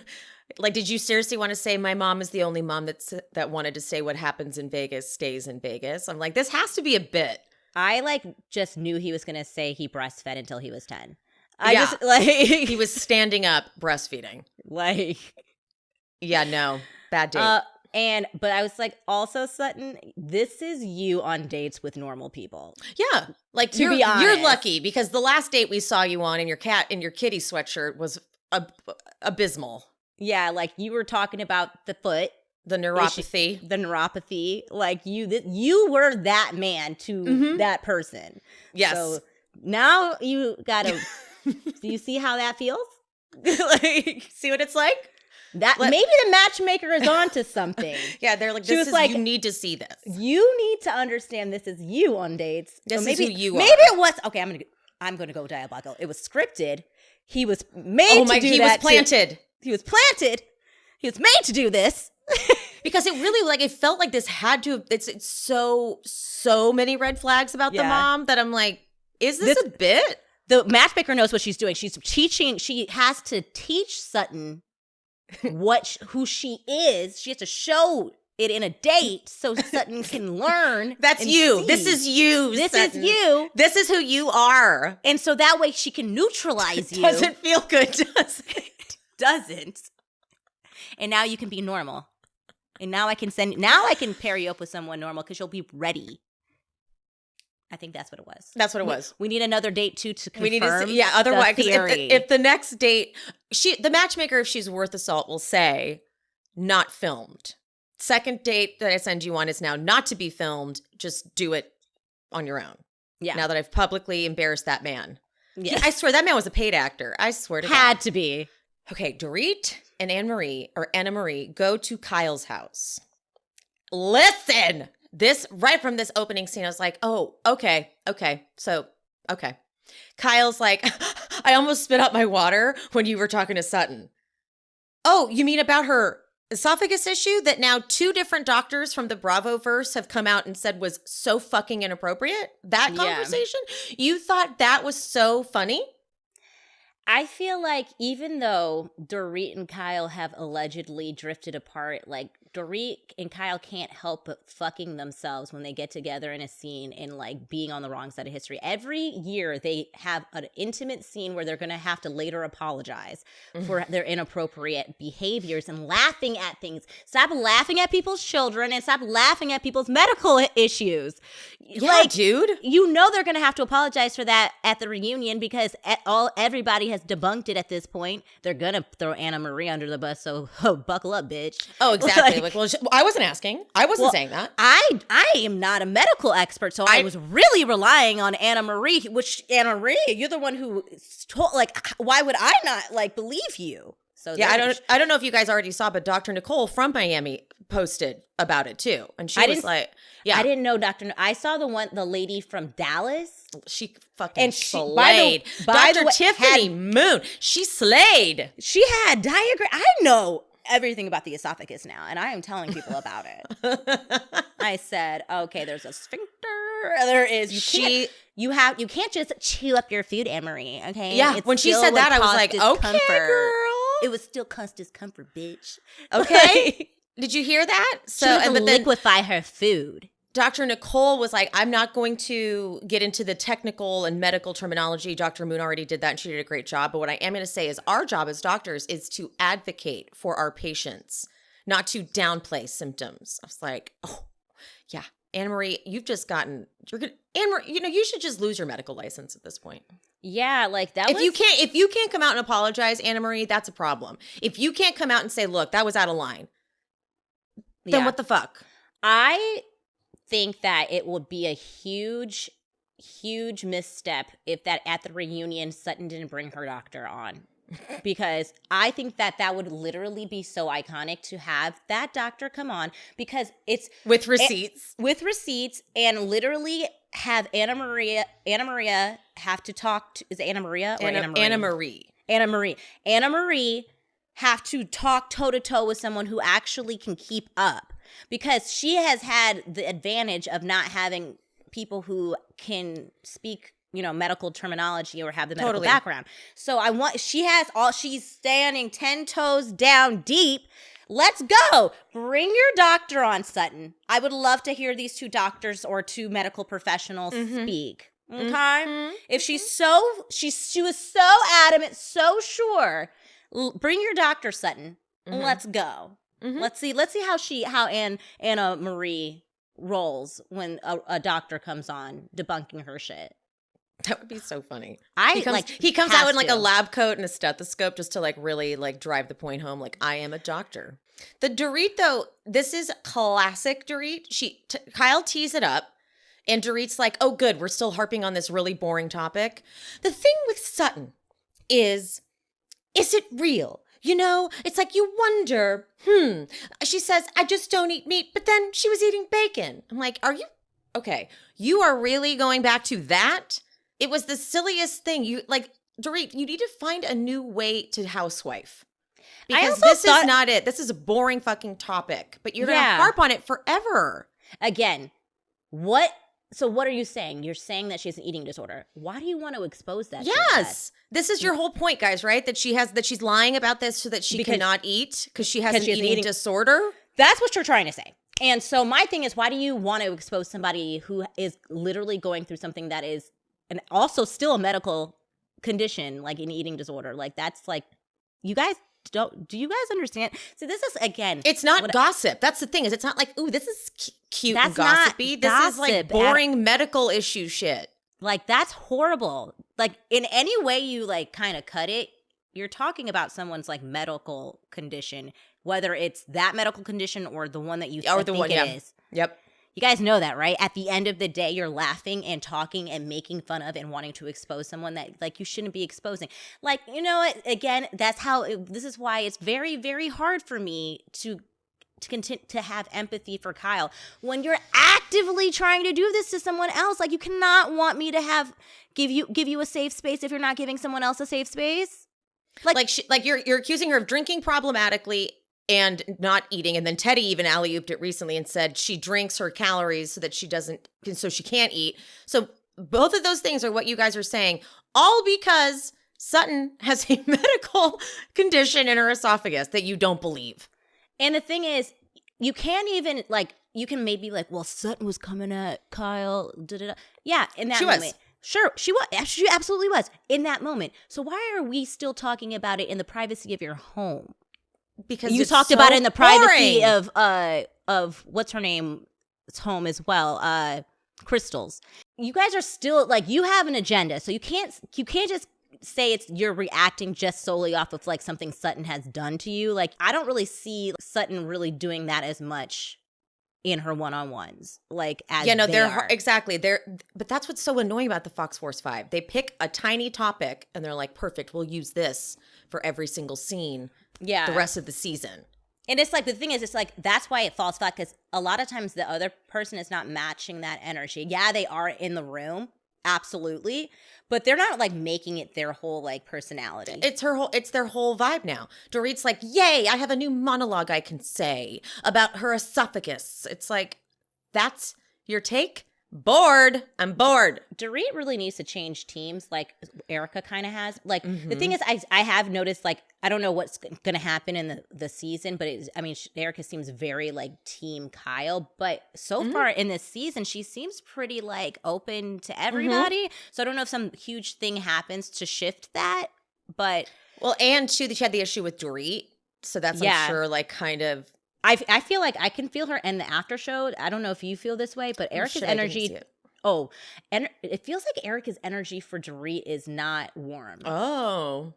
[SPEAKER 1] Like, did you seriously want to say my mom is the only mom that wanted to say what happens in Vegas stays in Vegas? I'm like, this has to be a bit.
[SPEAKER 2] I just knew he was going to say he breastfed until he was 10.
[SPEAKER 1] He was standing up breastfeeding. Yeah, no, bad date.
[SPEAKER 2] But I was like, also, Sutton, this is you on dates with normal people.
[SPEAKER 1] Yeah. Like,
[SPEAKER 2] to be honest,
[SPEAKER 1] you're lucky because the last date we saw you on in your kitty sweatshirt was abysmal.
[SPEAKER 2] Yeah, like you were talking about the foot.
[SPEAKER 1] The neuropathy. Like you were that man to that person. Yes.
[SPEAKER 2] So now you gotta, do you see how that feels?
[SPEAKER 1] Like, see what it's like?
[SPEAKER 2] Maybe the matchmaker is onto something.
[SPEAKER 1] Yeah, they're like, you need to see this.
[SPEAKER 2] You need to understand this is you on dates.
[SPEAKER 1] This is who you are.
[SPEAKER 2] Maybe it was, okay, I'm gonna go diabolical. It was scripted. He was made to do
[SPEAKER 1] he
[SPEAKER 2] that.
[SPEAKER 1] Was planted.
[SPEAKER 2] He was planted. He was made to do this.
[SPEAKER 1] Because it really, it felt like this had to, it's so many red flags about the mom that I'm like, is this a bit?
[SPEAKER 2] The matchmaker knows what she's doing. She has to teach Sutton who she is. She has to show it in a date so Sutton can learn.
[SPEAKER 1] That's you. See. This is you.
[SPEAKER 2] This
[SPEAKER 1] Sutton.
[SPEAKER 2] is you.
[SPEAKER 1] This is who you are.
[SPEAKER 2] And so that way she can neutralize you.
[SPEAKER 1] Doesn't feel good, does it?
[SPEAKER 2] Doesn't. And now you can be normal. And now I can pair you up with someone normal because you'll be ready. I think that's what it was.
[SPEAKER 1] That's what it was.
[SPEAKER 2] We need another date too to confirm.
[SPEAKER 1] We need to see, otherwise,
[SPEAKER 2] the theory.
[SPEAKER 1] If the next date, the matchmaker, if she's worth the salt, will say, not filmed. Second date that I send you on is now not to be filmed. Just do it on your own.
[SPEAKER 2] Yeah.
[SPEAKER 1] Now that I've publicly embarrassed that man.
[SPEAKER 2] Yeah.
[SPEAKER 1] I swear that man was a paid actor. I swear to God.
[SPEAKER 2] Had to be.
[SPEAKER 1] Okay, Dorit and Anna Marie go to Kyle's house. Listen. This, right from this opening scene, I was like, oh, okay. So, okay. Kyle's like, I almost spit out my water when you were talking to Sutton. Oh, you mean about her esophagus issue that now 2 different doctors from the Bravoverse have come out and said was so fucking inappropriate? That conversation? You thought that was so funny?
[SPEAKER 2] I feel like even though Dorit and Kyle have allegedly drifted apart, like Dorit and Kyle can't help but fucking themselves when they get together in a scene and like being on the wrong side of history. Every year they have an intimate scene where they're going to have to later apologize for their inappropriate behaviors and laughing at things. Stop laughing at people's children and stop laughing at people's medical issues.
[SPEAKER 1] Yeah, dude.
[SPEAKER 2] You know they're going to have to apologize for that at the reunion because everybody has debunked it at this point. They're going to throw Anna Marie under the bus, so buckle up, bitch.
[SPEAKER 1] Oh, exactly. Well, I wasn't asking. I wasn't saying that.
[SPEAKER 2] I am not a medical expert, so I was really relying on Anna Marie, which Anna Marie, you're the one who told, like, why would I not, like, believe you? So
[SPEAKER 1] yeah, I don't know if you guys already saw, but Dr. Nicole from Miami posted about it too. And she was like, yeah.
[SPEAKER 2] I didn't know I saw the lady from Dallas.
[SPEAKER 1] She fucking slayed.
[SPEAKER 2] By the
[SPEAKER 1] Dr.
[SPEAKER 2] way,
[SPEAKER 1] Tiffany Moon. She slayed.
[SPEAKER 2] She had diagram. I know everything about the esophagus now, and I am telling people about it. I said, okay, there's a sphincter. There is. You can't just chew up your food, Anne-Marie, okay?
[SPEAKER 1] Yeah, when she said that, I was like, okay, girl.
[SPEAKER 2] It would still cause discomfort, bitch.
[SPEAKER 1] Okay. Did you hear that?
[SPEAKER 2] So, she doesn't liquefy her food.
[SPEAKER 1] Dr. Nicole was like, I'm not going to get into the technical and medical terminology. Dr. Moon already did that and she did a great job. But what I am going to say is our job as doctors is to advocate for our patients, not to downplay symptoms. I was like, oh, yeah. Anne-Marie, you've just gotten, Anne-Marie, you should just lose your medical license at this point.
[SPEAKER 2] Yeah, like that
[SPEAKER 1] if you can't come out and apologize, Anne-Marie, that's a problem. If you can't come out and say, look, that was out of line, then what the fuck?
[SPEAKER 2] I think that it would be a huge misstep if that at the reunion Sutton didn't bring her doctor on, because I think that would literally be so iconic to have that doctor come on, because it's
[SPEAKER 1] with receipts
[SPEAKER 2] and literally have Anna Maria have to talk to, is it Anna Maria or Anna Marie have to talk toe to toe with someone who actually can keep up, because she has had the advantage of not having people who can speak, medical terminology or have the medical background. So she's standing 10 toes down deep. Let's go. Bring your doctor on, Sutton. I would love to hear these two doctors or two medical professionals speak. Okay? Mm-hmm. If she was so adamant, so sure, bring your doctor, Sutton. Mm-hmm. Let's go. Mm-hmm. Let's see how Anna Marie rolls when a doctor comes on debunking her shit.
[SPEAKER 1] That would be so funny.
[SPEAKER 2] He
[SPEAKER 1] comes out in like a lab coat and a stethoscope just to like really like drive the point home. Like, I am a doctor. The Dorit though, this is classic Dorit. Kyle tees it up and Dorit's like, oh good, we're still harping on this really boring topic. The thing with Sutton is it real? It's like you wonder, She says, I just don't eat meat, but then she was eating bacon. I'm like, are you? Okay, you are really going back to that? It was the silliest thing. Dorit, you need to find a new way to housewife. Because this is not it. This is a boring fucking topic. But you're going to harp on it forever.
[SPEAKER 2] Again, what are you saying? You're saying that she has an eating disorder. Why do you want to expose that?
[SPEAKER 1] Yes. This is your whole point, guys, right? That she's lying about this so that she cannot eat because she has an eating disorder.
[SPEAKER 2] That's what you're trying to say. And so my thing is, why do you want to expose somebody who is literally going through something that is and also still a medical condition, like an eating disorder? Like, that's like, do you guys understand? So this is, again,
[SPEAKER 1] it's not gossip. That's the thing, is it's not like, ooh, this is cute and gossipy. This is like boring medical issue shit.
[SPEAKER 2] Like, that's horrible. Like, in any way you like kind of cut it, you're talking about someone's like medical condition, whether it's that medical condition or the one that you think it is.
[SPEAKER 1] Yep.
[SPEAKER 2] You guys know that, right? At the end of the day, you're laughing and talking and making fun of and wanting to expose someone that like you shouldn't be exposing. Like, again, this is why it's very, very hard for me to continue to have empathy for Kyle when you're actively trying to do this to someone else. Like, you cannot want me to give you a safe space if you're not giving someone else a safe space.
[SPEAKER 1] Like you're accusing her of drinking problematically and not eating. And then Teddy even alley-ooped it recently and said she drinks her calories so she can't eat. So both of those things are what you guys are saying, all because Sutton has a medical condition in her esophagus that you don't believe.
[SPEAKER 2] And the thing is, you can't even you can maybe well, Sutton was coming at Kyle. Yeah, in that moment. Was. Sure, she was. She absolutely was in that moment. So why are we still talking about it in the privacy of your home?
[SPEAKER 1] Because
[SPEAKER 2] you talked about it in the privacy of what's her name's home as well, Crystal's. You guys are still you have an agenda, so you can't just say you're reacting just solely off of something Sutton has done to you. I don't really see Sutton really doing that as much in her one-on-ones,
[SPEAKER 1] exactly. But that's what's so annoying about the Fox Force 5. They pick a tiny topic and they're like, perfect, we'll use this for every single scene.
[SPEAKER 2] Yeah,
[SPEAKER 1] the rest of the season.
[SPEAKER 2] And it's the thing is, that's why it falls flat, because a lot of times the other person is not matching that energy. Yeah, they are in the room, absolutely. But they're not like making it their whole like personality.
[SPEAKER 1] It's their whole vibe now. Dorit's like, yay, I have a new monologue I can say about her esophagus. It's like, that's your take? Bored. I'm bored.
[SPEAKER 2] Dorit really needs to change teams like Erika kind of has. Like, the thing is, I have noticed, like, I don't know what's going to happen in the season, but Erika seems very, like, team Kyle. But so far in this season, she seems pretty, like, open to everybody. So I don't know if some huge thing happens to shift that, but.
[SPEAKER 1] Well, and too, that she had the issue with Dorit. So that's, I'm sure, like, kind of.
[SPEAKER 2] I feel like I can feel her in the after show. I don't know if you feel this way, but Erika's energy. And it feels like Erika's energy for Dorit is not warm.
[SPEAKER 1] Oh.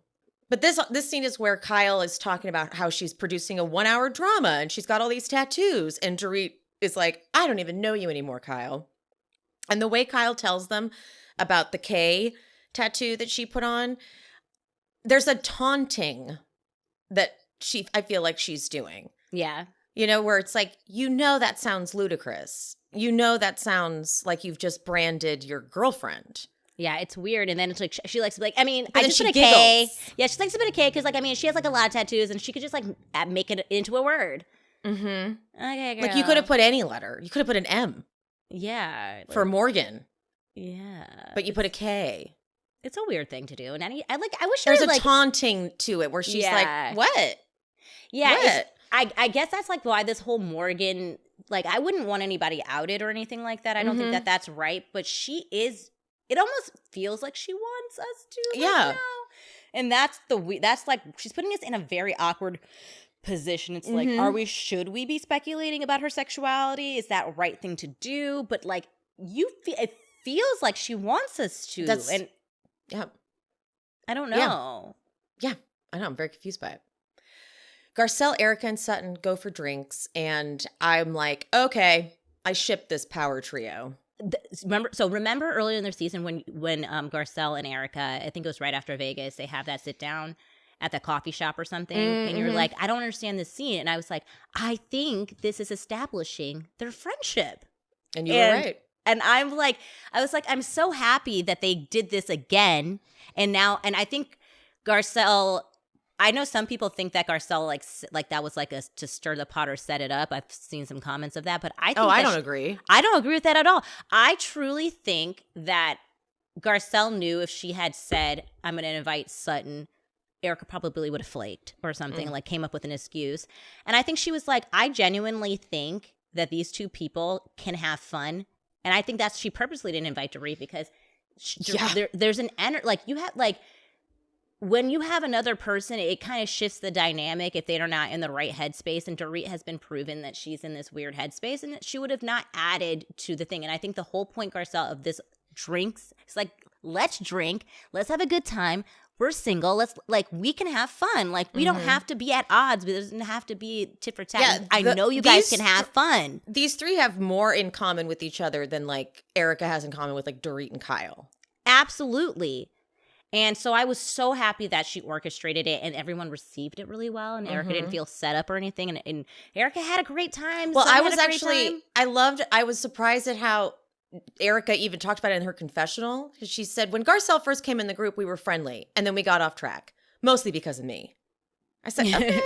[SPEAKER 1] But this scene is where Kyle is talking about how she's producing a 1-hour drama and she's got all these tattoos. And Dorit is like, I don't even know you anymore, Kyle. And the way Kyle tells them about the K tattoo that she put on, there's a taunting that I feel like she's doing.
[SPEAKER 2] Yeah.
[SPEAKER 1] You know, where it's like, that sounds ludicrous. That sounds like you've just branded your girlfriend.
[SPEAKER 2] Yeah, it's weird. And then it's like, she likes to be like, I mean,
[SPEAKER 1] But
[SPEAKER 2] I just put a K. Yeah, she likes to put a K because, like, I mean, she has, like, a lot of tattoos and she could just, like, make it into a word.
[SPEAKER 1] Mm-hmm.
[SPEAKER 2] Okay, girl.
[SPEAKER 1] Like, you could have put any letter. You could have put an M.
[SPEAKER 2] Yeah.
[SPEAKER 1] For Morgan.
[SPEAKER 2] Yeah.
[SPEAKER 1] But you put a K.
[SPEAKER 2] It's a weird thing to do. And I wish
[SPEAKER 1] there's
[SPEAKER 2] there was,
[SPEAKER 1] a taunting to it where she's like, what?
[SPEAKER 2] Yeah.
[SPEAKER 1] What?
[SPEAKER 2] I guess that's like why this whole Morgan, like, I wouldn't want anybody outed or anything like that. I don't think that that's right. But she is, it almost feels like she wants us to.
[SPEAKER 1] Yeah.
[SPEAKER 2] And that's like, she's putting us in a very awkward position. It's like, should we be speculating about her sexuality? Is that a right thing to do? But like, it feels like she wants us to.
[SPEAKER 1] Yeah.
[SPEAKER 2] I don't know.
[SPEAKER 1] Yeah. I know. I'm very confused by it. Garcelle, Erika, and Sutton go for drinks, and I'm like, okay, I ship this power trio.
[SPEAKER 2] Remember earlier in their season when Garcelle and Erika, I think it was right after Vegas, they have that sit down at the coffee shop or something, and you're like, I don't understand this scene, and I was like, I think this is establishing their friendship.
[SPEAKER 1] And you were right.
[SPEAKER 2] And I was like, I'm so happy that they did this again, and I think Garcelle. I know some people think that Garcelle like that was like to stir the pot or set it up. I've seen some comments of that, but I think
[SPEAKER 1] I don't agree.
[SPEAKER 2] I don't agree with that at all. I truly think that Garcelle knew if she had said, I'm going to invite Sutton, Erika probably would have flaked or something, like came up with an excuse. And I think she was like, I genuinely think that these two people can have fun. And I think she purposely didn't invite Dorit because there's an like you have like, when you have another person, it kind of shifts the dynamic if they're not in the right headspace. And Dorit has been proven that she's in this weird headspace and that she would have not added to the thing. And I think the whole point, Garcelle, of this drinks, it's like, let's drink. Let's have a good time. We're single. We can have fun. Like, we don't have to be at odds. It doesn't have to be tit for tat.
[SPEAKER 1] Yeah,
[SPEAKER 2] I know you guys can have fun.
[SPEAKER 1] These three have more in common with each other than, like, Erika has in common with, like, Dorit and Kyle.
[SPEAKER 2] Absolutely. And so I was so happy that she orchestrated it and everyone received it really well. And Erika didn't feel set up or anything. And Erika had a great time.
[SPEAKER 1] Well, I was surprised at how Erika even talked about it in her confessional. She said, when Garcelle first came in the group, we were friendly. And then we got off track, mostly because of me. I said,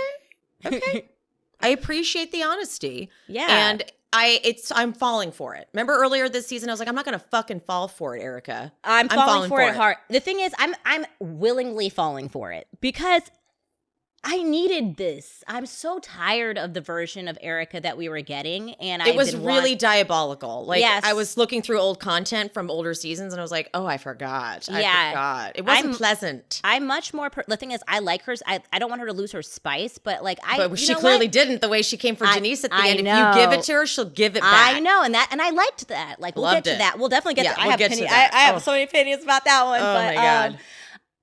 [SPEAKER 1] okay. I appreciate the honesty.
[SPEAKER 2] Yeah.
[SPEAKER 1] And I'm falling for it. Remember earlier this season, I was like, I'm not going to fucking fall for it, Erika.
[SPEAKER 2] I'm falling for it hard. The thing is, I'm willingly falling for it because I needed this. I'm so tired of the version of Erika that we were getting. And
[SPEAKER 1] it was really diabolical. Like, yes. I was looking through old content from older seasons and I was like, oh, I forgot. I forgot. It wasn't pleasant.
[SPEAKER 2] I'm much more, the thing is, I like hers. I don't want her to lose her spice, but like,
[SPEAKER 1] but she clearly didn't the way she came for Denise at the end. If you give it to her, she'll give it back.
[SPEAKER 2] I know. And I liked that. Like, we'll get to that. We'll definitely get to
[SPEAKER 1] that.
[SPEAKER 2] I have so many opinions about that one.
[SPEAKER 1] Oh my God.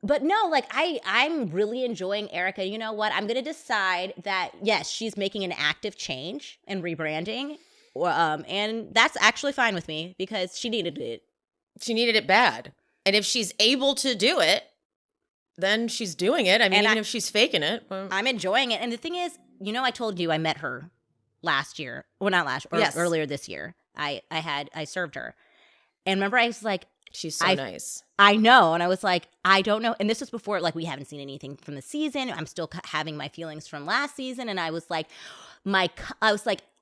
[SPEAKER 2] But no, like I'm really enjoying Erika. You know what? I'm going to decide that, yes, she's making an active change and rebranding. And that's actually fine with me because she needed it.
[SPEAKER 1] She needed it bad. And if she's able to do it, then she's doing it. I mean, even if she's faking it.
[SPEAKER 2] I'm enjoying it. And the thing is, I told you I met her last year. Well, not last year, earlier this year. I served her. And remember, I was like,
[SPEAKER 1] She's so nice.
[SPEAKER 2] I know. And I was like, I don't know. And this was before, like, we haven't seen anything from the season. I'm still having my feelings from last season. And I was like,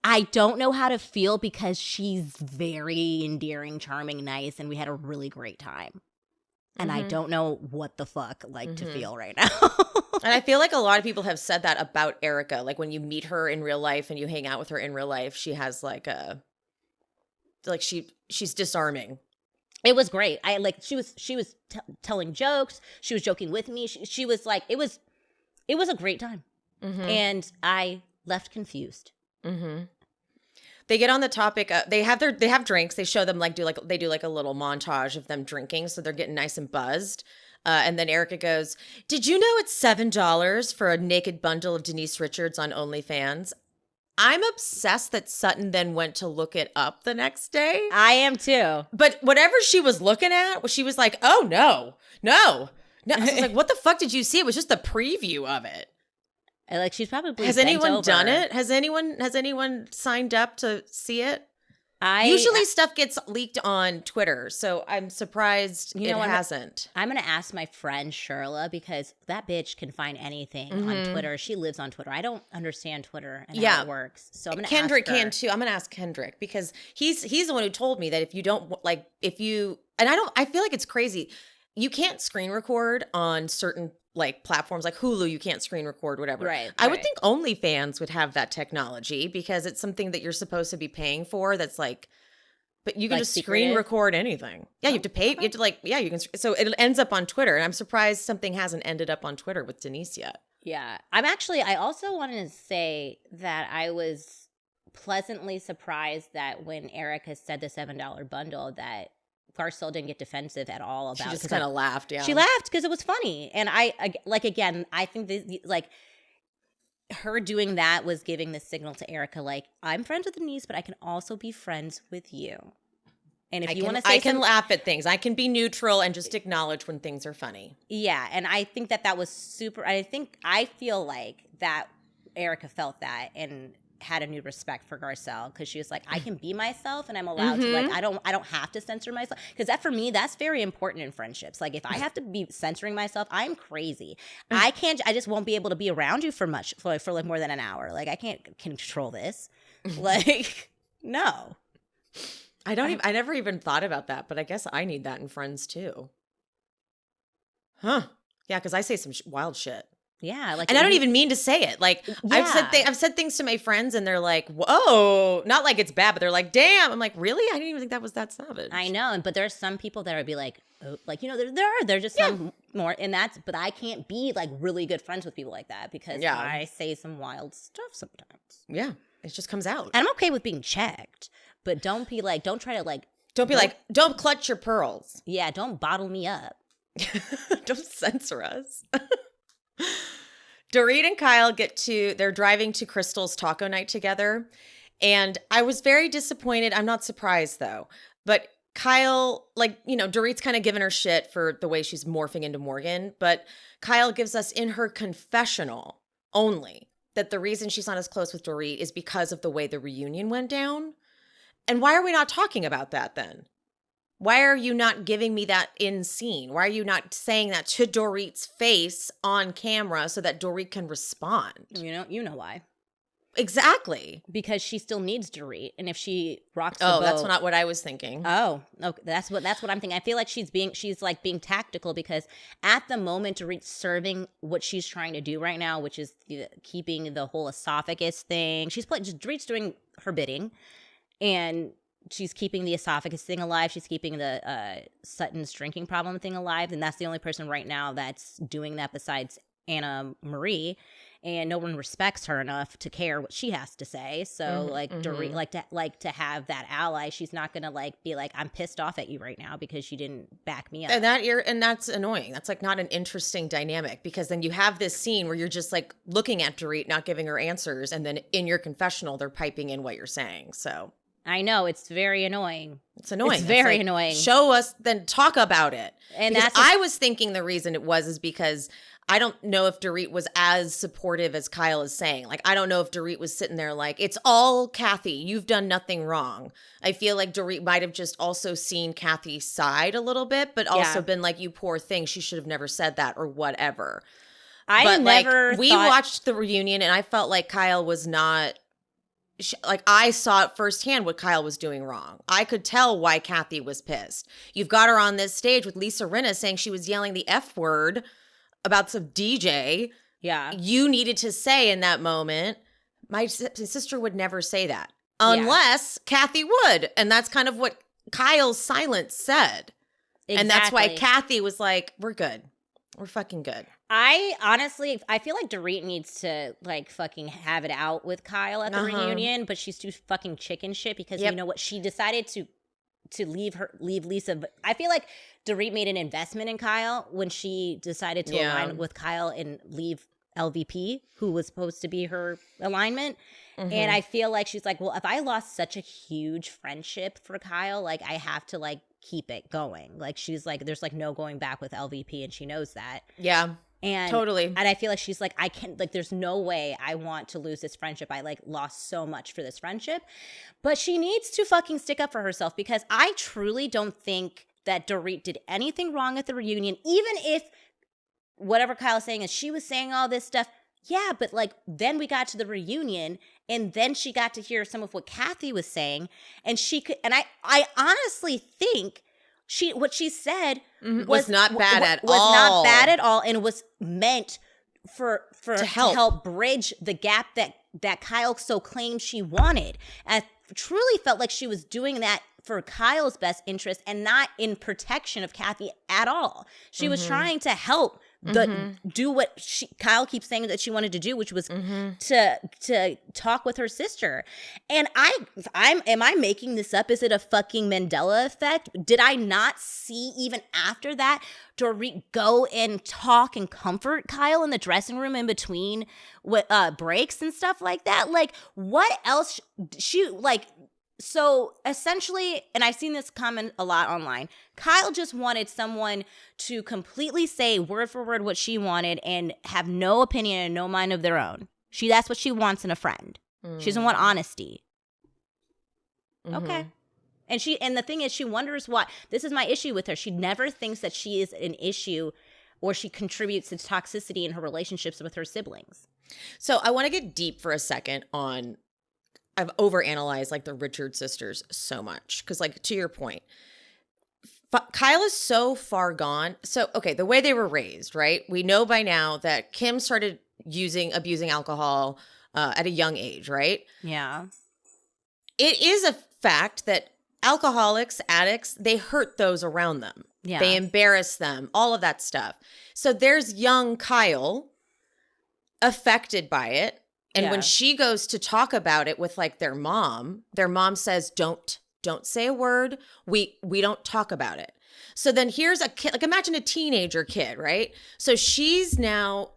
[SPEAKER 2] I don't know how to feel because she's very endearing, charming, nice. And we had a really great time. And I don't know what the fuck, like, to feel right now.
[SPEAKER 1] And I feel like a lot of people have said that about Erika. Like, when you meet her in real life and you hang out with her in real life, she has she's disarming.
[SPEAKER 2] It was great. She was telling jokes. She was joking with me. She was like, it was a great time. And I left confused.
[SPEAKER 1] They get on the topic. They have drinks. They show them they do a little montage of them drinking, so they're getting nice and buzzed. And then Erika goes, "Did you know it's $7 for a naked bundle of Denise Richards on OnlyFans?" I'm obsessed that Sutton then went to look it up the next day.
[SPEAKER 2] I am too.
[SPEAKER 1] But whatever she was looking at, she was like, "Oh no." So I was like, "What the fuck did you see?" It was just the preview of it.
[SPEAKER 2] Like, she's probably
[SPEAKER 1] Has anyone done it? Has anyone signed up to see it? Usually stuff gets leaked on Twitter, so I'm surprised it hasn't.
[SPEAKER 2] I'm going to ask my friend Sherla because that bitch can find anything on Twitter. She lives on Twitter. I don't understand Twitter and how it works. So I'm going to ask
[SPEAKER 1] Kendrick
[SPEAKER 2] her.
[SPEAKER 1] can too. I'm going to ask Kendrick because he's the one who told me that I feel like it's crazy. You can't screen record on certain platforms like Hulu, you can't screen record, whatever.
[SPEAKER 2] Right.
[SPEAKER 1] I would think OnlyFans would have that technology because it's something that you're supposed to be paying for. That's but you can just screen record anything. Yeah, you have to pay. You have to you can. So it ends up on Twitter, and I'm surprised something hasn't ended up on Twitter with Denise yet.
[SPEAKER 2] Yeah, I also wanted to say that I was pleasantly surprised that when Erika said the $7 bundle that Garcelle didn't get defensive at all about it.
[SPEAKER 1] She just kind of laughed, yeah.
[SPEAKER 2] She laughed because it was funny. And I think her doing that was giving the signal to Erika, I'm friends with Denise, but I can also be friends with you. And if you want to say
[SPEAKER 1] I can laugh at things. I can be neutral and just acknowledge when things are funny.
[SPEAKER 2] Yeah, and I think that was super. I feel like that Erika felt that and had a new respect for Garcelle because she was like, I can be myself and I'm allowed to I don't have to censor myself, because that for me that's very important in friendships. Like, if I have to be censoring myself, I'm crazy. I just won't be able to be around you for more than an hour. Like, I can't control this. No.
[SPEAKER 1] I never even thought about that, but I guess I need that in friends too. Huh. Yeah, because I say some wild shit.
[SPEAKER 2] Yeah,
[SPEAKER 1] and I don't even mean to say it. I've said things to my friends, and they're like, "Whoa!" Not like it's bad, but they're like, "Damn!" I'm like, "Really? I didn't even think that was that savage."
[SPEAKER 2] I know, but there's some people that would be like, "Oh," there's just some more, and but I can't be really good friends with people like that because I say some wild stuff sometimes.
[SPEAKER 1] Yeah, it just comes out.
[SPEAKER 2] And I'm okay with being checked, but don't
[SPEAKER 1] clutch your pearls.
[SPEAKER 2] Yeah, don't bottle me up.
[SPEAKER 1] Don't censor us. Dorit and Kyle they're driving to Crystal's taco night together. And I was very disappointed. I'm not surprised though. But Kyle, Dorit's kind of giving her shit for the way she's morphing into Morgan. But Kyle gives us in her confessional only that the reason she's not as close with Dorit is because of the way the reunion went down. And why are we not talking about that then? Why are you not giving me that in scene? Why are you not saying that to Dorit's face on camera so that Dorit can respond?
[SPEAKER 2] You know why.
[SPEAKER 1] Exactly.
[SPEAKER 2] Because she still needs Dorit, and if she rocks the
[SPEAKER 1] boat,
[SPEAKER 2] that's
[SPEAKER 1] not what I was thinking.
[SPEAKER 2] Oh, okay, that's what I'm thinking. I feel like she's being tactical because at the moment Dorit's serving what she's trying to do right now, which is keeping the whole esophagus thing. Dorit's doing her bidding, and she's keeping the esophagus thing alive. She's keeping the Sutton's drinking problem thing alive. And that's the only person right now that's doing that besides Anna Marie. And no one respects her enough to care what she has to say. So Dorit, to have that ally, she's not going to be like, I'm pissed off at you right now because you didn't back me up.
[SPEAKER 1] And that's annoying. That's not an interesting dynamic, because then you have this scene where you're just looking at Dorit, not giving her answers. And then in your confessional, they're piping in what you're saying. So
[SPEAKER 2] I know, it's very annoying.
[SPEAKER 1] It's annoying.
[SPEAKER 2] It's very annoying.
[SPEAKER 1] Show us, then talk about it.
[SPEAKER 2] And
[SPEAKER 1] because
[SPEAKER 2] that's
[SPEAKER 1] I was thinking the reason it was is because I don't know if Dorit was as supportive as Kyle is saying. Like, I don't know if Dorit was sitting there like, it's all Kathy. You've done nothing wrong. I feel like Dorit might have just also seen Kathy's side a little bit, but also been like, you poor thing. She should have never said that or whatever. We watched the reunion and I felt like Kyle was not, like I saw it firsthand what Kyle was doing wrong. I could tell why Kathy was pissed. You've got her on this stage with Lisa Rinna saying she was yelling the F word about some DJ.
[SPEAKER 2] Yeah.
[SPEAKER 1] You needed to say in that moment, my sister would never say that unless Kathy would. And that's kind of what Kyle's silence said. Exactly. And that's why Kathy was like, we're good. We're fucking good.
[SPEAKER 2] I feel like Dorit needs to like fucking have it out with Kyle at the reunion, but she's too fucking chicken shit because you know what? She decided to leave Lisa. But I feel like Dorit made an investment in Kyle when she decided to align with Kyle and leave LVP, who was supposed to be her alignment. And I feel like she's like, well, if I lost such a huge friendship for Kyle, like I have to like keep it going. Like she's like, there's like no going back with LVP, and she knows that.
[SPEAKER 1] Yeah.
[SPEAKER 2] And
[SPEAKER 1] totally.
[SPEAKER 2] And I feel like she's like, I can't, like, there's no way I want to lose this friendship. I like lost so much for this friendship. But she needs to fucking stick up for herself, because I truly don't think that Dorit did anything wrong at the reunion, even if whatever Kyle's saying is she was saying all this stuff. Yeah, but like then we got to the reunion and then she got to hear some of what Kathy was saying, and she could, and I honestly think what she said
[SPEAKER 1] was not bad at all.
[SPEAKER 2] Was not bad at all, and was meant to
[SPEAKER 1] help
[SPEAKER 2] bridge the gap that Kyle so claimed she wanted. And I truly felt like she was doing that for Kyle's best interest and not in protection of Kathy at all. She was trying to help do what Kyle keeps saying that she wanted to do, which was to talk with her sister. And am I making this up? Is it a fucking Mandela effect? Did I not see even after that Dorit go and talk and comfort Kyle in the dressing room in between breaks and stuff like that? Like, what else she like? So essentially, and I've seen this comment a lot online, Kyle just wanted someone to completely say word for word what she wanted and have no opinion and no mind of their own. That's what she wants in a friend. She doesn't want honesty. Okay. And the thing is, she wonders why. This is my issue with her. She never thinks that she is an issue or she contributes to toxicity in her relationships with her siblings.
[SPEAKER 1] So I want to get deep for a second on, I've overanalyzed like the Richard sisters so much. Because like to your point, Kyle is so far gone. So, okay, the way they were raised, right? We know by now that Kim started abusing alcohol at a young age, right?
[SPEAKER 2] Yeah.
[SPEAKER 1] It is a fact that alcoholics, addicts, they hurt those around them.
[SPEAKER 2] Yeah.
[SPEAKER 1] They embarrass them, all of that stuff. So there's young Kyle affected by it. And when she goes to talk about it with like their mom says, don't say a word. We don't talk about it. So then here's a kid, like imagine a teenager kid, right? So she's now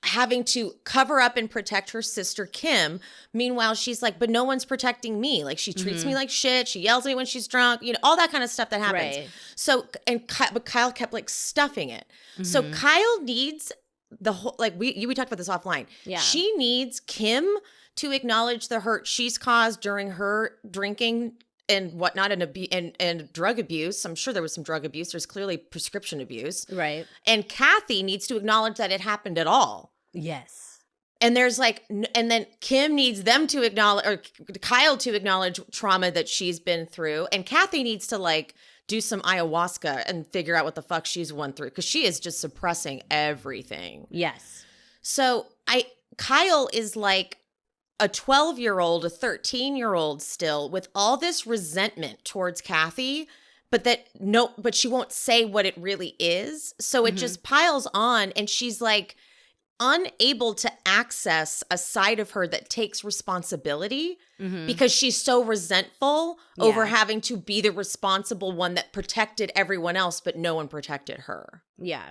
[SPEAKER 1] having to cover up and protect her sister Kim. Meanwhile, she's like, but no one's protecting me. Like she treats me like shit. She yells at me when she's drunk, all that kind of stuff that happens.
[SPEAKER 2] Right.
[SPEAKER 1] So, but Kyle kept like stuffing it. So Kyle needs the whole, like we talked about this offline.
[SPEAKER 2] Yeah.
[SPEAKER 1] She needs Kim to acknowledge the hurt she's caused during her drinking and whatnot and drug abuse. I'm sure there was some drug abuse. There's clearly prescription abuse.
[SPEAKER 2] Right.
[SPEAKER 1] And Kathy needs to acknowledge that it happened at all.
[SPEAKER 2] Yes.
[SPEAKER 1] And there's like, and then Kim needs them to acknowledge, or Kyle to acknowledge trauma that she's been through. And Kathy needs to like do some ayahuasca and figure out what the fuck she's went through, because she is just suppressing everything.
[SPEAKER 2] Yes.
[SPEAKER 1] So Kyle is like a 12-year-old, a 13-year-old still with all this resentment towards Kathy, but she won't say what it really is. So it just piles on, and she's like unable to access a side of her that takes responsibility because she's so resentful over having to be the responsible one that protected everyone else, but no one protected her.
[SPEAKER 2] Yeah.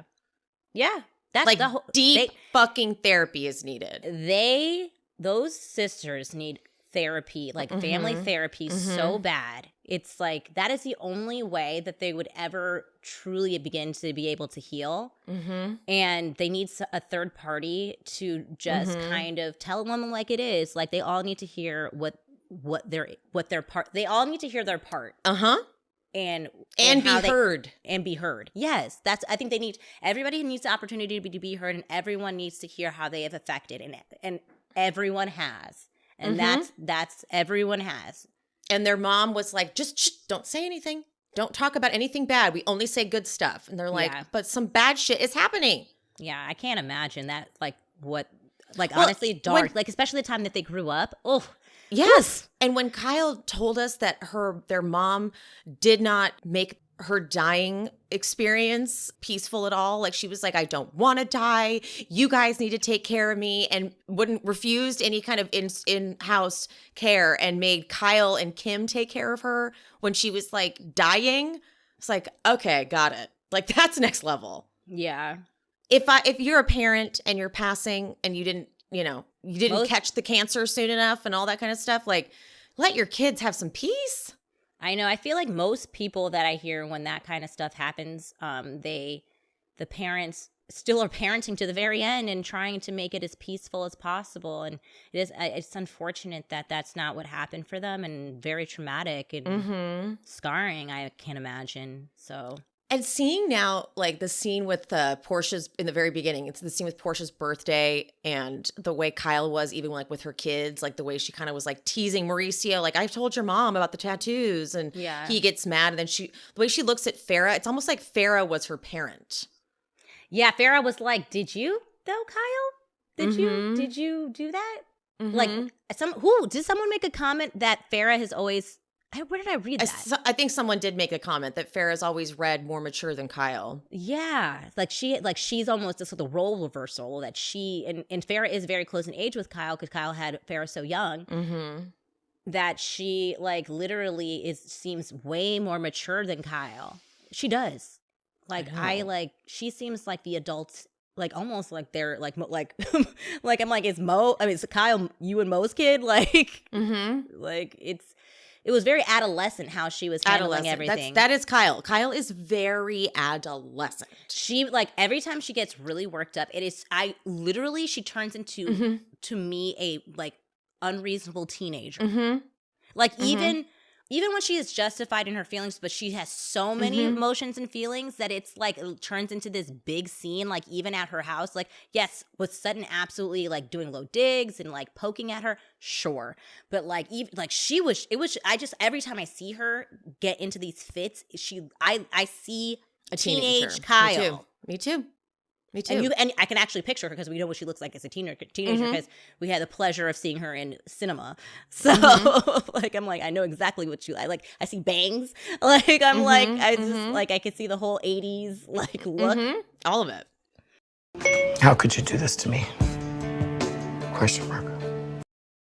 [SPEAKER 2] Yeah. That's
[SPEAKER 1] like
[SPEAKER 2] the whole
[SPEAKER 1] deep fucking therapy is needed.
[SPEAKER 2] Those sisters need therapy, like family therapy so bad. It's like that is the only way that they would ever truly begin to be able to heal. And they need a third party to just kind of tell them like it is. Like they all need to hear what their part. They all need to hear their part. And
[SPEAKER 1] be heard.
[SPEAKER 2] And be heard. Yes, I think everybody needs the opportunity to be heard, and everyone needs to hear how they have affected, and everyone has. And that's everyone has.
[SPEAKER 1] And their mom was like, just shh, don't say anything. Don't talk about anything bad. We only say good stuff. And they're like, but some bad shit is happening.
[SPEAKER 2] Yeah, I can't imagine that. Honestly, dark. Especially the time that they grew up. Oh,
[SPEAKER 1] yes. And when Kyle told us that their mom did not make her dying experience peaceful at all, like she was like, I don't want to die. You guys need to take care of me, and refused any kind of in-house care and made Kyle and Kim take care of her when she was like dying. It's like, okay, got it. Like that's next level.
[SPEAKER 2] Yeah.
[SPEAKER 1] If you're a parent and you're passing and you didn't catch the cancer soon enough and all that kind of stuff, like let your kids have some peace.
[SPEAKER 2] I know. I feel like most people that I hear when that kind of stuff happens, the parents still are parenting to the very end and trying to make it as peaceful as possible. And it's unfortunate that that's not what happened for them, and very traumatic and scarring, I can't imagine. So.
[SPEAKER 1] And seeing now, like the scene with Portia's in the very beginning, it's the scene with Portia's birthday and the way Kyle was, even like with her kids, like the way she kind of was like teasing Mauricio, like I've told your mom about the tattoos, and he gets mad, and then the way she looks at Farrah, it's almost like Farrah was her parent.
[SPEAKER 2] Yeah, Farrah was like, "Did you though, Kyle? Did you do that?" Like did someone make a comment that Farrah has always? Where did I read that?
[SPEAKER 1] I think someone did make a comment that Farrah's always read more mature than Kyle.
[SPEAKER 2] Yeah, she's almost this the role reversal that and Farrah is very close in age with Kyle because Kyle had Farrah so young that she like literally seems way more mature than Kyle. She does. She seems like the adults. Like almost like they're like like I'm like, is Kyle you and Mo's kid? Like like it was very adolescent how she was handling everything.
[SPEAKER 1] That is Kyle. Kyle is very adolescent.
[SPEAKER 2] She like every time she gets really worked up, she turns into to me a like unreasonable teenager. Like even when she is justified in her feelings, but she has so many emotions and feelings that it's like it turns into this big scene, like even at her house. Like, yes, was Sutton absolutely like doing low digs and like poking at her? Sure. But like even like every time I see her get into these fits, I see
[SPEAKER 1] a
[SPEAKER 2] teenage Kyle.
[SPEAKER 1] Me too.
[SPEAKER 2] And I can actually picture her because we know what she looks like as a teenager because we had the pleasure of seeing her in cinema. So like I'm like I know exactly what I like. I see bangs. Like I'm like I just like I could see the whole 80s like look.
[SPEAKER 1] All of it.
[SPEAKER 4] How could you do this to me? Question mark.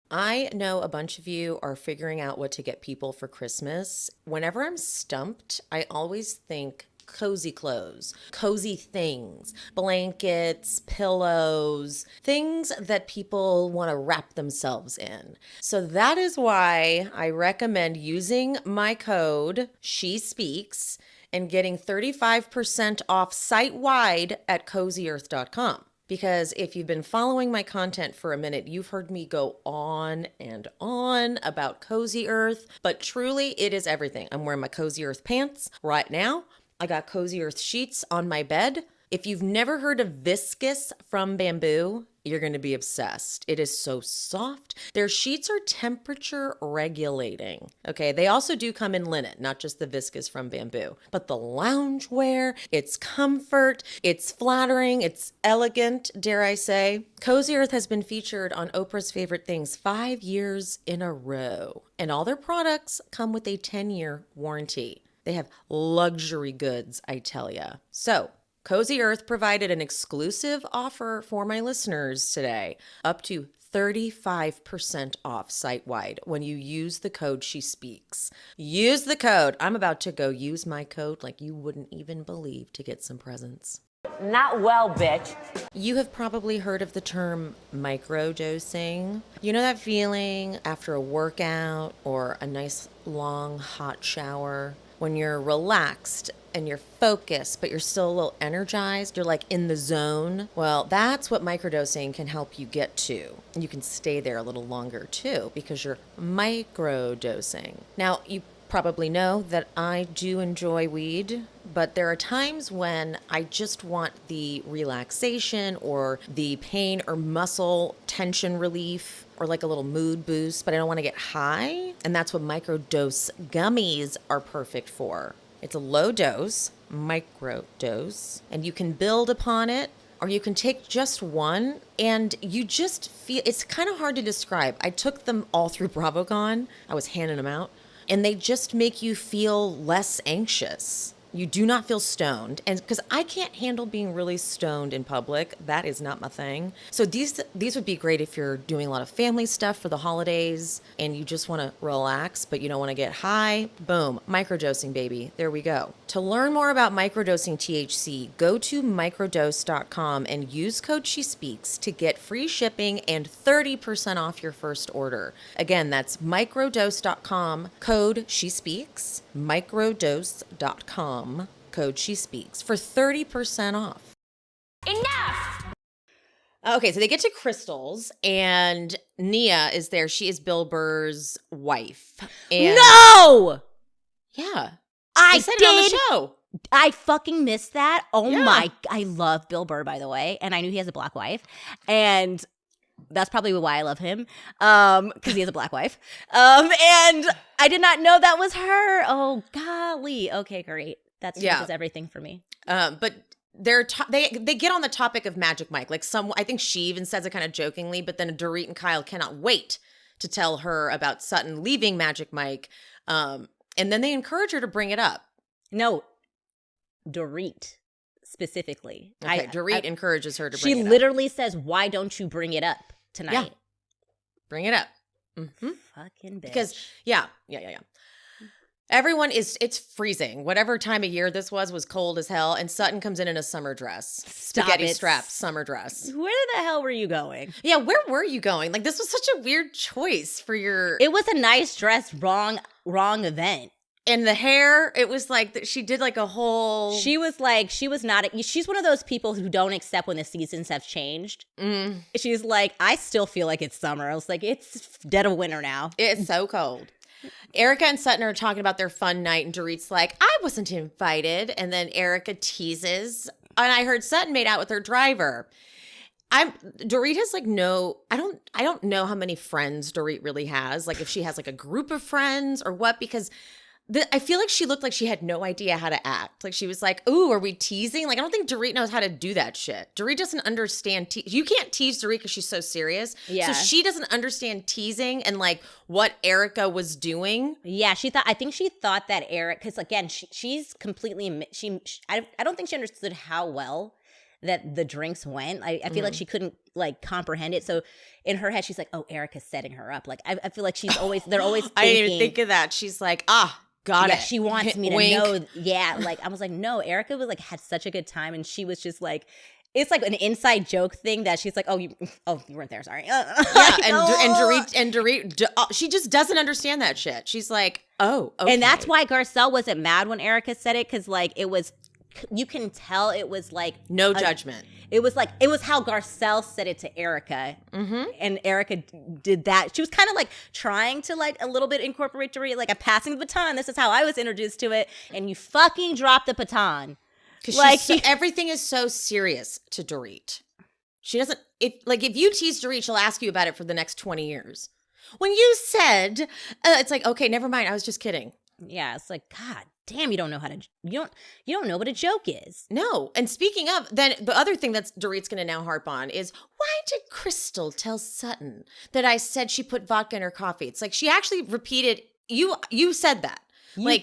[SPEAKER 1] I know a bunch of you are figuring out what to get people for Christmas. Whenever I'm stumped, I always think cozy clothes, cozy things, blankets, pillows, things that people want to wrap themselves in. So that is why I recommend using my code SHESPEAKS and getting 35% off site-wide at cozyearth.com. Because if you've been following my content for a minute, you've heard me go on and on about Cozy Earth, but truly it is everything. I'm wearing my Cozy Earth pants right now. I got Cozy Earth sheets on my bed. If you've never heard of Viscous from Bamboo, you're going to be obsessed. It is so soft. Their sheets are temperature regulating. Okay, they also do come in linen, not just the Viscous from Bamboo. But the loungewear, it's comfort, it's flattering, it's elegant, dare I say. Cozy Earth has been featured on Oprah's Favorite Things 5 years in a row. And all their products come with a 10-year warranty. They have luxury goods, I tell ya. So, Cozy Earth provided an exclusive offer for my listeners today, up to 35% off site-wide when you use the code SHESPEAKS. Use the code. I'm about to go use my code like you wouldn't even believe to get some presents.
[SPEAKER 3] Not well, bitch.
[SPEAKER 1] You have probably heard of the term microdosing. You know that feeling after a workout or a nice long hot shower when you're relaxed and you're focused, but you're still a little energized? You're like in the zone. Well, that's what microdosing can help you get to. You can stay there a little longer too because you're microdosing. Now, you probably know that I do enjoy weed, but there are times when I just want the relaxation or the pain or muscle tension relief or like a little mood boost, but I don't want to get high. And that's what microdose gummies are perfect for. It's a low dose, microdose, and you can build upon it, or you can take just one and you just feel, it's kind of hard to describe. I took them all through BravoCon. I was handing them out. And they just make you feel less anxious. You do not feel stoned. And because I can't handle being really stoned in public, that is not my thing. So these would be great if you're doing a lot of family stuff for the holidays and you just want to relax, but you don't want to get high. Boom, microdosing, baby. There we go. To learn more about microdosing THC, go to microdose.com and use code SheSpeaks to get free shipping and 30% off your first order. Again, that's microdose.com, code SheSpeaks, microdose.com. Code SheSpeaks for 30% off.
[SPEAKER 3] Enough!
[SPEAKER 1] Okay, so they get to Crystal's and Nia is there. She is Bill Burr's wife. And
[SPEAKER 2] No!
[SPEAKER 1] yeah.
[SPEAKER 2] I
[SPEAKER 1] They said it on the show.
[SPEAKER 2] I fucking missed that. Oh
[SPEAKER 1] Yeah.
[SPEAKER 2] my, I love Bill Burr, by the way. And I knew he has a black wife. And that's probably why I love him. Because he has a black wife. And I did not know that was her. Oh, golly. Okay, great. That changes everything for me.
[SPEAKER 1] But they get on the topic of Magic Mike. Like I think she even says it kind of jokingly, but then Dorit and Kyle cannot wait to tell her about Sutton leaving Magic Mike. And then they encourage her to bring it up.
[SPEAKER 2] No, Dorit specifically.
[SPEAKER 1] Okay, Dorit encourages her to bring it up.
[SPEAKER 2] She literally says, "Why don't you bring it up tonight?"
[SPEAKER 1] Yeah. Bring it up. Mm-hmm.
[SPEAKER 2] Fucking bitch.
[SPEAKER 1] Because, yeah. Everyone it's freezing. Whatever time of year this was cold as hell. And Sutton comes in a summer dress. Spaghetti strapped summer dress.
[SPEAKER 2] Where the hell were you going?
[SPEAKER 1] Yeah, where were you going? Like, this was such a weird choice for your...
[SPEAKER 2] It was a nice dress, wrong event.
[SPEAKER 1] And the hair, it was like, she did like a whole...
[SPEAKER 2] She's one of those people who don't accept when the seasons have changed.
[SPEAKER 1] Mm.
[SPEAKER 2] She's like, I still feel like it's summer. I was like, it's dead of winter now.
[SPEAKER 1] It's so cold. Erika and Sutton are talking about their fun night, and Dorit's like, I wasn't invited. And then Erika teases. And I heard Sutton made out with her driver. Dorit has like I don't know how many friends Dorit really has. Like if she has like a group of friends or what, because I feel like she looked like she had no idea how to act. Like she was like, ooh, are we teasing? Like I don't think Dorit knows how to do that shit. Dorit doesn't understand. You can't tease Dorit because she's so serious.
[SPEAKER 2] Yeah. So
[SPEAKER 1] she doesn't understand teasing and like what Erika was doing.
[SPEAKER 2] Yeah, I think she thought that Erika, because again, she's completely, I don't think she understood how well that the drinks went. I feel like she couldn't like comprehend it. So in her head, she's like, oh, Erika's setting her up. Like I feel like they're always thinking.
[SPEAKER 1] I didn't even think of that. She's like, got it.
[SPEAKER 2] She wants me to
[SPEAKER 1] Wink.
[SPEAKER 2] know. Yeah, like I was like, no, Erika was like had such a good time, and she was just like, it's like an inside joke thing that she's like, you weren't there, sorry.
[SPEAKER 1] Yeah, and Dorit, she just doesn't understand that shit. She's like, oh, okay.
[SPEAKER 2] And that's why Garcelle wasn't mad when Erika said it, because like it was, you can tell it was like
[SPEAKER 1] no judgment.
[SPEAKER 2] It was how Garcelle said it to Erika, and Erika did that. She was kind of like trying to like a little bit incorporate Dorit, like a passing the baton. This is how I was introduced to it, and you fucking dropped the baton.
[SPEAKER 1] Because
[SPEAKER 2] like
[SPEAKER 1] everything is so serious to Dorit. She doesn't, if you tease Dorit, she'll ask you about it for the next 20 years. When you said, it's like, okay, never mind. I was just kidding.
[SPEAKER 2] Yeah, it's like, God damn, you don't know what a joke is.
[SPEAKER 1] No. And speaking of, then the other thing that Dorit's going to now harp on is, why did Crystal tell Sutton that I said she put vodka in her coffee? It's like she actually repeated, you said that.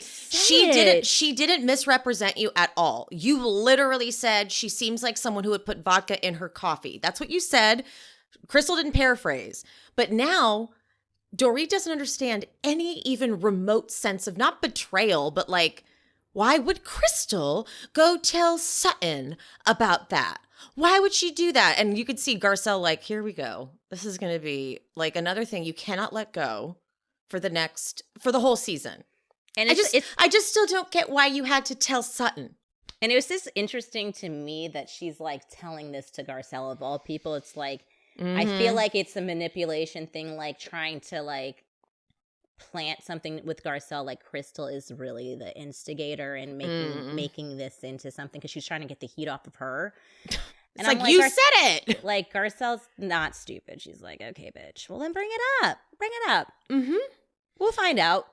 [SPEAKER 1] She didn't misrepresent you at all. You literally said she seems like someone who would put vodka in her coffee. That's what you said. Crystal didn't paraphrase. But now Dorit doesn't understand any even remote sense of not betrayal, but like why would Crystal go tell Sutton about that? Why would she do that? And you could see Garcelle like, here we go. This is going to be like another thing you cannot let go for the whole season. And I just still don't get why you had to tell Sutton.
[SPEAKER 2] And it was just interesting to me that she's like telling this to Garcelle of all people. It's like, I feel like it's a manipulation thing, like trying to like plant something with Garcelle, like Crystal is really the instigator and making this into something because she's trying to get the heat off of her.
[SPEAKER 1] And it's like, you said it.
[SPEAKER 2] Like, Garcelle's not stupid. She's like, okay, bitch. Well, then bring it up. Bring it up. Mm-hmm. We'll find out.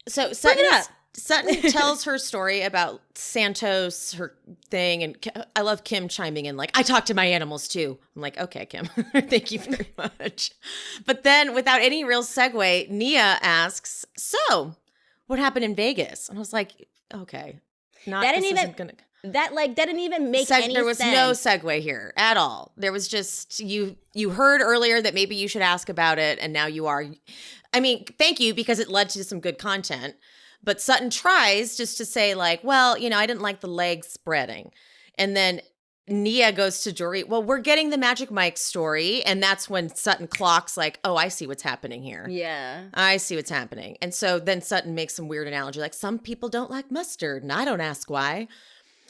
[SPEAKER 1] So Sutton tells her story about Santos, her thing, and I love Kim chiming in like, I talk to my animals too. I'm like, okay, Kim, thank you very much. But then without any real segue, Nia asks, so what happened in Vegas? And I was like, okay. That didn't
[SPEAKER 2] even make any sense.
[SPEAKER 1] There was no segue here at all. There was just, you heard earlier that maybe you should ask about it, and now you are. I mean, thank you, because it led to some good content. But Sutton tries just to say like, well, I didn't like the legs spreading. And then Nia goes to Dorit, well, we're getting the Magic Mike story. And that's when Sutton clocks like, oh, I see what's happening here.
[SPEAKER 2] Yeah.
[SPEAKER 1] I see what's happening. And so then Sutton makes some weird analogy like, some people don't like mustard and I don't ask why.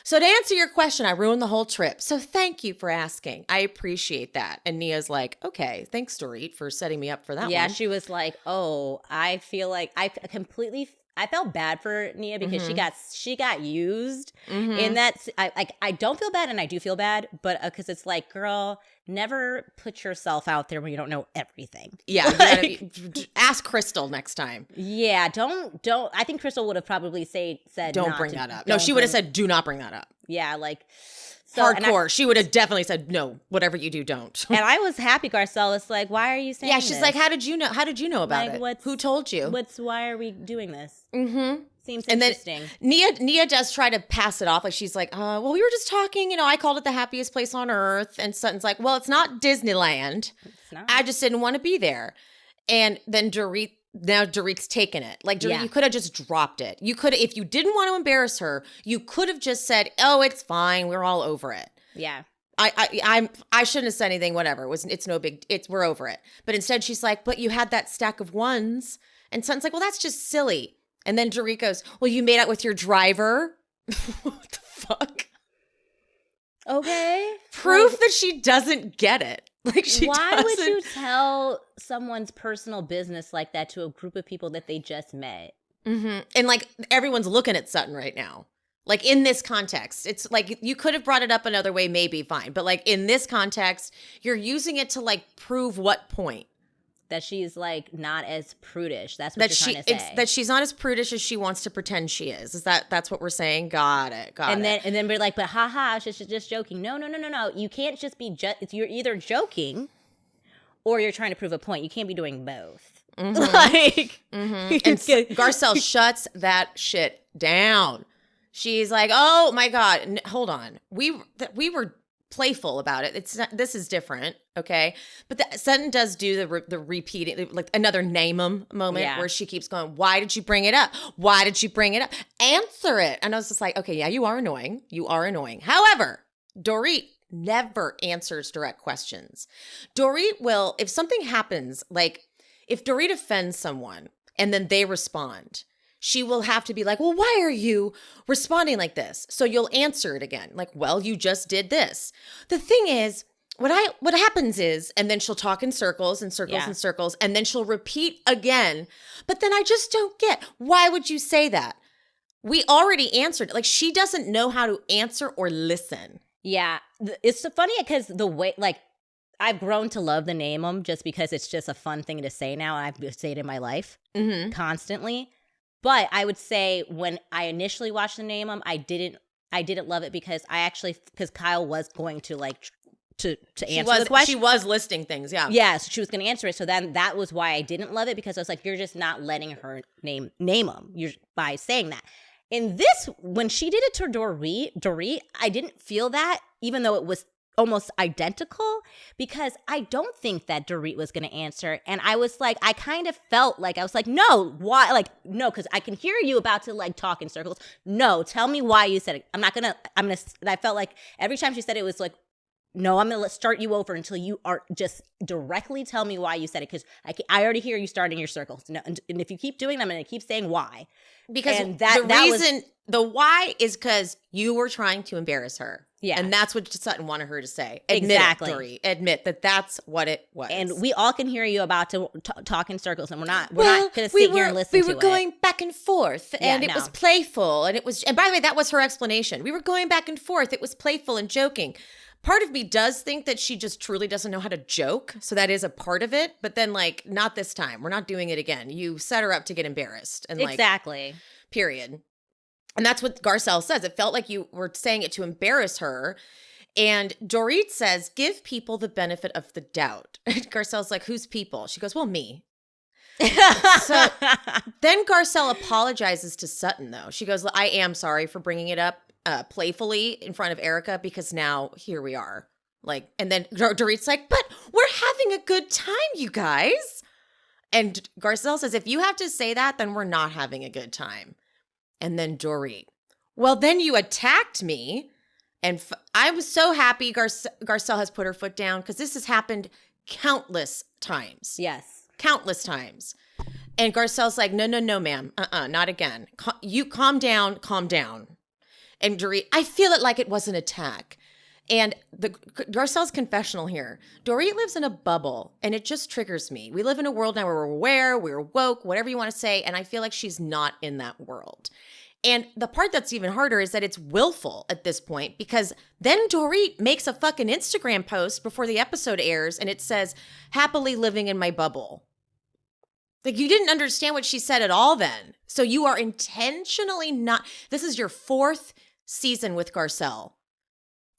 [SPEAKER 1] So to answer your question, I ruined the whole trip. So thank you for asking. I appreciate that. And Nia's like, okay, thanks, Dorit, for setting me up for that one.
[SPEAKER 2] Yeah, she was like, oh, I feel like I felt bad for Nia because she got used in that. I don't feel bad and I do feel bad, but because it's like, girl, never put yourself out there when you don't know everything.
[SPEAKER 1] Yeah, like, ask Crystal next time.
[SPEAKER 2] Yeah, don't. I think Crystal would have probably said
[SPEAKER 1] don't bring that up. No, she would have said do not bring that up.
[SPEAKER 2] Yeah, like. So,
[SPEAKER 1] hardcore. She would have definitely said, no, whatever you do, don't.
[SPEAKER 2] And I was happy Garcelle was like, why are you saying this?
[SPEAKER 1] Yeah, she's like, how did you know? How did you know about it? Who told you?
[SPEAKER 2] Why are we doing this? Mm-hmm. Seems interesting.
[SPEAKER 1] And then Nia does try to pass it off. Like, she's like, well, we were just talking. I called it the happiest place on earth. And Sutton's like, well, it's not Disneyland. It's not. I just didn't want to be there. And then Dorit's taken it. Like, Dorit, you could have just dropped it. You could, if you didn't want to embarrass her, you could have just said, oh, it's fine. We're all over it.
[SPEAKER 2] Yeah.
[SPEAKER 1] I shouldn't have said anything, whatever. It's no big, we're over it. But instead she's like, but you had that stack of ones. And Sutton's like, well, that's just silly. And then Dorit goes, well, you made out with your driver? What the fuck?
[SPEAKER 2] Okay.
[SPEAKER 1] Proof that she doesn't get it. Like,
[SPEAKER 2] why would you tell someone's personal business like that to a group of people that they just met?
[SPEAKER 1] Mm-hmm. And like, everyone's looking at Sutton right now. Like, in this context, it's like, you could have brought it up another way, maybe, fine. But like, in this context, you're using it to like prove what point?
[SPEAKER 2] That she's like not as prudish. That's what you're trying to say.
[SPEAKER 1] That she's not as prudish as she wants to pretend she is. That's what we're saying? Got it. And
[SPEAKER 2] then we're like, but haha, she's just joking. No. You can't just be you're either joking or you're trying to prove a point. You can't be doing both.
[SPEAKER 1] Mm-hmm. Like, and Garcelle shuts that shit down. She's like, oh my God, hold on. We were playful about it. It's not, this is different, okay? But Sutton does do the repeating, like another name 'em moment where she keeps going, why did you bring it up? Why did you bring it up? Answer it. And I was just like, okay, yeah, you are annoying. You are annoying. However, Dorit never answers direct questions. Dorit will, if something happens, like if Dorit offends someone and then they respond, she will have to be like, well, why are you responding like this? So you'll answer it again. Like, well, you just did this. The thing is, what happens is, and then she'll talk in circles and circles and circles, and then she'll repeat again. But then I just don't get, why would you say that? We already answered. Like, she doesn't know how to answer or listen.
[SPEAKER 2] Yeah. It's so funny because the way, like, I've grown to love the name 'em just because it's just a fun thing to say now. I say it in my life constantly. But I would say when I initially watched the name 'em, I didn't love it because Kyle was going to like to answer the question.
[SPEAKER 1] She was listing things, yeah.
[SPEAKER 2] Yeah, so she was going to answer it. So then that was why I didn't love it, because I was like, you're just not letting her name 'em. You're by saying that. In this, when she did it to Dorit, I didn't feel that, even though it was almost identical, because I don't think that Dorit was going to answer. And I was like, I kind of felt like, I was like, no, why? Like, no, because I can hear you about to like talk in circles. No, tell me why you said it. I'm going to, I felt like every time she said it, it was like, no, I'm going to start you over until you are just directly tell me why you said it. Because I already hear you starting your circles. No, and if you keep doing it, I'm going to keep saying why.
[SPEAKER 1] Because
[SPEAKER 2] and
[SPEAKER 1] the why is because you were trying to embarrass her.
[SPEAKER 2] Yeah.
[SPEAKER 1] And that's what Sutton wanted her to say.
[SPEAKER 2] Exactly.
[SPEAKER 1] Dorit. Admit that that's what it was.
[SPEAKER 2] And we all can hear you about to talk in circles, and we're not going to sit here and listen to it.
[SPEAKER 1] We were going back and forth, and it was playful, and by the way, that was her explanation. We were going back and forth. It was playful and joking. Part of me does think that she just truly doesn't know how to joke. So that is a part of it. But then, like, not this time. We're not doing it again. You set her up to get embarrassed. And
[SPEAKER 2] exactly.
[SPEAKER 1] Period. And that's what Garcelle says. It felt like you were saying it to embarrass her. And Dorit says, give people the benefit of the doubt. And Garcelle's like, who's people? She goes, well, me. So then Garcelle apologizes to Sutton, though. She goes, I am sorry for bringing it up playfully in front of Erika, because now here we are. Like, and then Dorit's like, but we're having a good time, you guys. And Garcelle says, if you have to say that, then we're not having a good time. And then Dorit, well, then you attacked me. And I was so happy Garcelle has put her foot down, because this has happened countless times.
[SPEAKER 2] Yes. Countless times.
[SPEAKER 1] And Garcelle's like, no, ma'am. Not again. You calm down. And Dorit, I feel it like it was an attack. And Garcelle's confessional here. Dorit lives in a bubble, and it just triggers me. We live in a world now where we're aware, we're woke, whatever you want to say, and I feel like she's not in that world. And the part that's even harder is that it's willful at this point, because then Dorit makes a fucking Instagram post before the episode airs, and it says, happily living in my bubble. Like, you didn't understand what she said at all then. So you are intentionally not, this is your 4th season with Garcelle.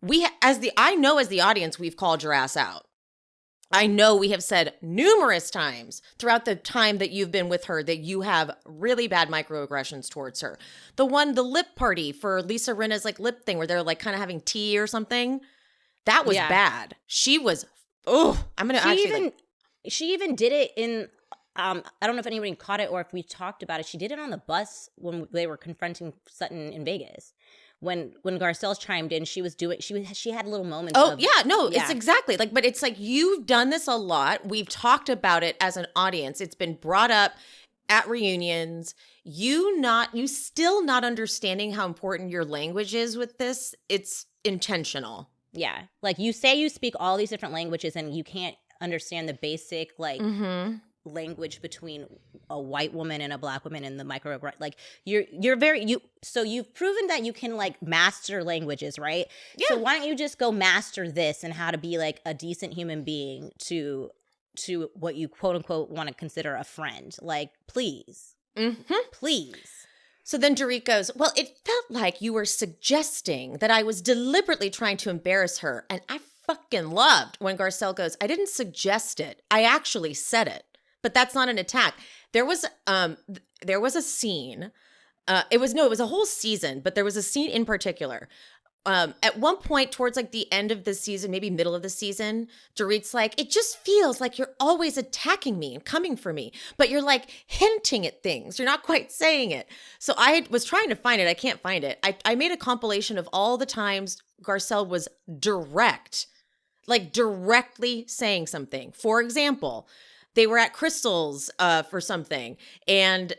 [SPEAKER 1] I know as the audience, we've called your ass out. I know we have said numerous times throughout the time that you've been with her that you have really bad microaggressions towards her. The lip party for Lisa Rinna's like lip thing where they're like kind of having tea or something. That was bad. She was,
[SPEAKER 2] She even did it in, I don't know if anybody caught it or if we talked about it. She did it on the bus when they were confronting Sutton in Vegas. When Garcelle chimed in, she had little moments.
[SPEAKER 1] It's exactly like, but it's like, you've done this a lot. We've talked about it as an audience. It's been brought up at reunions. You still not understanding how important your language is with this. It's intentional.
[SPEAKER 2] Yeah. Like, you say you speak all these different languages and you can't understand the basic, like, language between a white woman and a black woman and the microaggression. Like, so you've proven that you can, like, master languages, right? Yeah. So why don't you just go master this and how to be, like, a decent human being to what you quote unquote want to consider a friend? Like, please. Please.
[SPEAKER 1] So then Dorit goes, well, it felt like you were suggesting that I was deliberately trying to embarrass her. And I fucking loved when Garcelle goes, I didn't suggest it. I actually said it. But that's not an attack. There was a scene. It was a whole season, but there was a scene in particular. At one point towards like the end of the season, maybe middle of the season, Dorit's like, it just feels like you're always attacking me and coming for me, but you're like hinting at things. You're not quite saying it. So I was trying to find it. I can't find it. I made a compilation of all the times Garcelle was directly saying something. For example, they were at Crystal's for something, and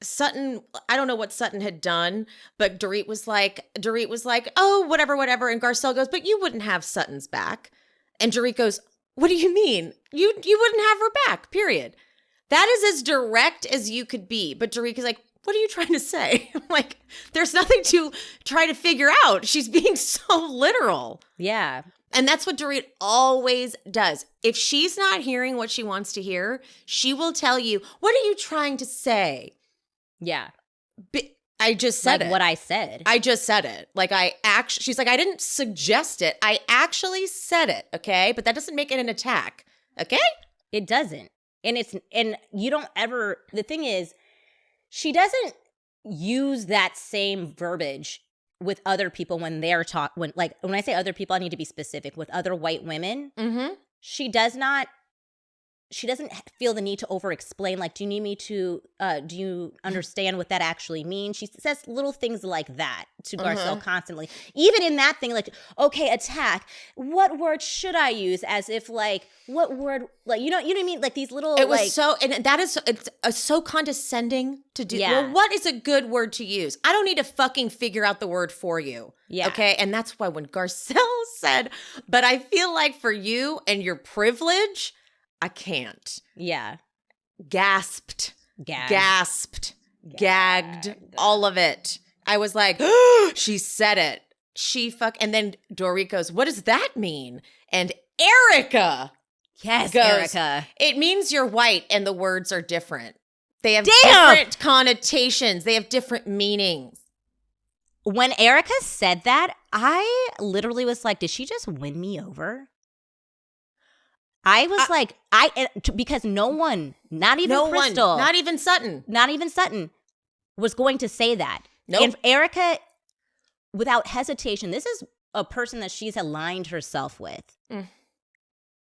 [SPEAKER 1] Sutton, I don't know what Sutton had done, but Dorit was like, oh, whatever. And Garcelle goes, but you wouldn't have Sutton's back. And Dorit goes, what do you mean? You wouldn't have her back, period. That is as direct as you could be. But Dorit is like, what are you trying to say? I'm like, there's nothing to try to figure out. She's being so literal.
[SPEAKER 2] Yeah.
[SPEAKER 1] And that's what Dorit always does. If she's not hearing what she wants to hear, she will tell you, what are you trying to say?
[SPEAKER 2] Yeah.
[SPEAKER 1] I just said
[SPEAKER 2] like
[SPEAKER 1] it.
[SPEAKER 2] What I said.
[SPEAKER 1] I just said it. Like, she's like, I didn't suggest it. I actually said it. Okay. But that doesn't make it an attack. Okay.
[SPEAKER 2] It doesn't. And you don't ever, the thing is, she doesn't use that same verbiage with other people when they're when I say other people, I need to be specific. With other white women, she doesn't feel the need to over-explain, like, do you need me to, do you understand what that actually means? She says little things like that to Garcelle constantly. Even in that thing, like, okay, attack, what word should I use? As if, like, what word, like, you know what I mean? Like, these little,
[SPEAKER 1] it was so, and that is, it's so condescending to do.
[SPEAKER 2] Yeah.
[SPEAKER 1] Well, what is a good word to use? I don't need to fucking figure out the word for you.
[SPEAKER 2] Yeah.
[SPEAKER 1] Okay? And that's why when Garcelle said, but I feel like for you and your privilege, I can't.
[SPEAKER 2] Yeah.
[SPEAKER 1] Gasped.
[SPEAKER 2] Gagged.
[SPEAKER 1] Gagged. All of it. I was like, she said it. And then Dorit goes, what does that mean? And Erika
[SPEAKER 2] Yes,
[SPEAKER 1] goes,
[SPEAKER 2] Erika.
[SPEAKER 1] it means you're white and the words are different. They have different connotations. They have different meanings.
[SPEAKER 2] When Erika said that, I literally was like, did she just win me over? I was because no one, not even Crystal,
[SPEAKER 1] not even Sutton,
[SPEAKER 2] was going to say that.
[SPEAKER 1] Nope.
[SPEAKER 2] And Erika, without hesitation, this is a person that she's aligned herself with,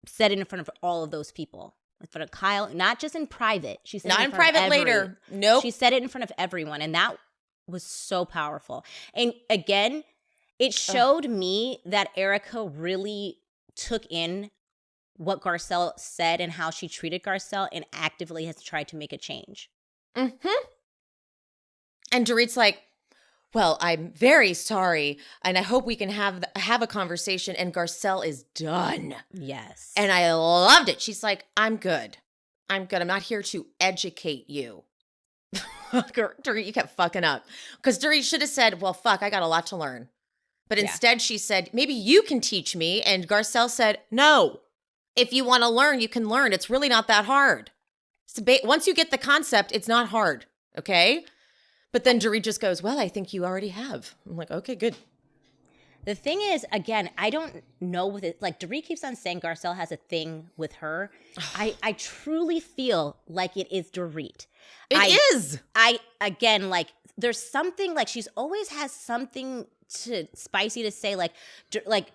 [SPEAKER 2] said it in front of all of those people, in front of Kyle, not just in private. She said
[SPEAKER 1] not
[SPEAKER 2] it
[SPEAKER 1] in private later. Nope.
[SPEAKER 2] She said it in front of everyone, and that was so powerful. And again, it showed me that Erika really took in what Garcelle said and how she treated Garcelle, and actively has tried to make a change.
[SPEAKER 1] And Dorit's like, well, I'm very sorry, and I hope we can have a conversation, and Garcelle is done.
[SPEAKER 2] Yes.
[SPEAKER 1] And I loved it. She's like, I'm good. I'm not here to educate you. Dorit, you kept fucking up. Because Dorit should have said, well, fuck, I got a lot to learn. But instead she said, maybe you can teach me. And Garcelle said, no. If you want to learn, you can learn. It's really not that hard. Once you get the concept, it's not hard, okay? But then Dorit just goes, well, I think you already have. I'm like, okay, good.
[SPEAKER 2] The thing is, again, I don't know with it. Like, Dorit keeps on saying Garcelle has a thing with her. I truly feel like it is Dorit.
[SPEAKER 1] It is.
[SPEAKER 2] Again, like, there's something, like, she's always has something spicy to say, like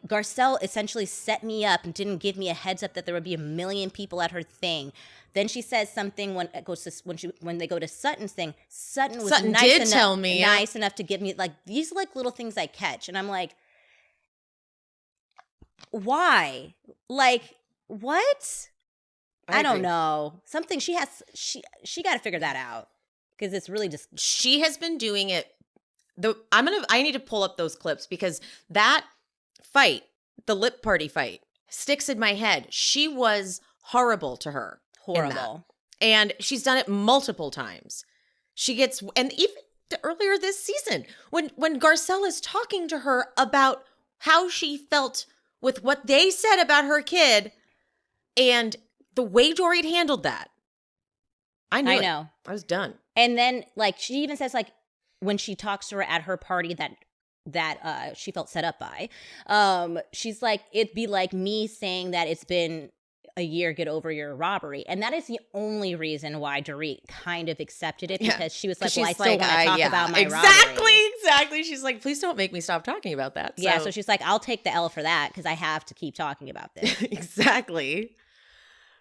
[SPEAKER 2] Garcelle essentially set me up and didn't give me a heads up that there would be 1 million people at her thing. Then she says something when they go to Sutton's thing. Sutton nice enough to give me, like, these like little things I catch, and I'm like, why? Like, what? I don't know. Something she got to figure that out, because it's really just
[SPEAKER 1] she has been doing it. I need to pull up those clips, because that fight, the lip party fight, sticks in my head. She was horrible to her.
[SPEAKER 2] Horrible.
[SPEAKER 1] And she's done it multiple times. And even earlier this season, when Garcelle is talking to her about how she felt with what they said about her kid, and the way Dorit handled that, I know. I was done.
[SPEAKER 2] And then, like, she even says, like, when she talks to her at her party that she felt set up by, she's like, it'd be like me saying that it's been a year, get over your robbery. And that is the only reason why Dorit kind of accepted it, because she was like, well, I still want to talk about my robbery.
[SPEAKER 1] Exactly. She's like, please don't make me stop talking about that.
[SPEAKER 2] Yeah, so she's like, I'll take the L for that, because I have to keep talking about this.
[SPEAKER 1] Exactly.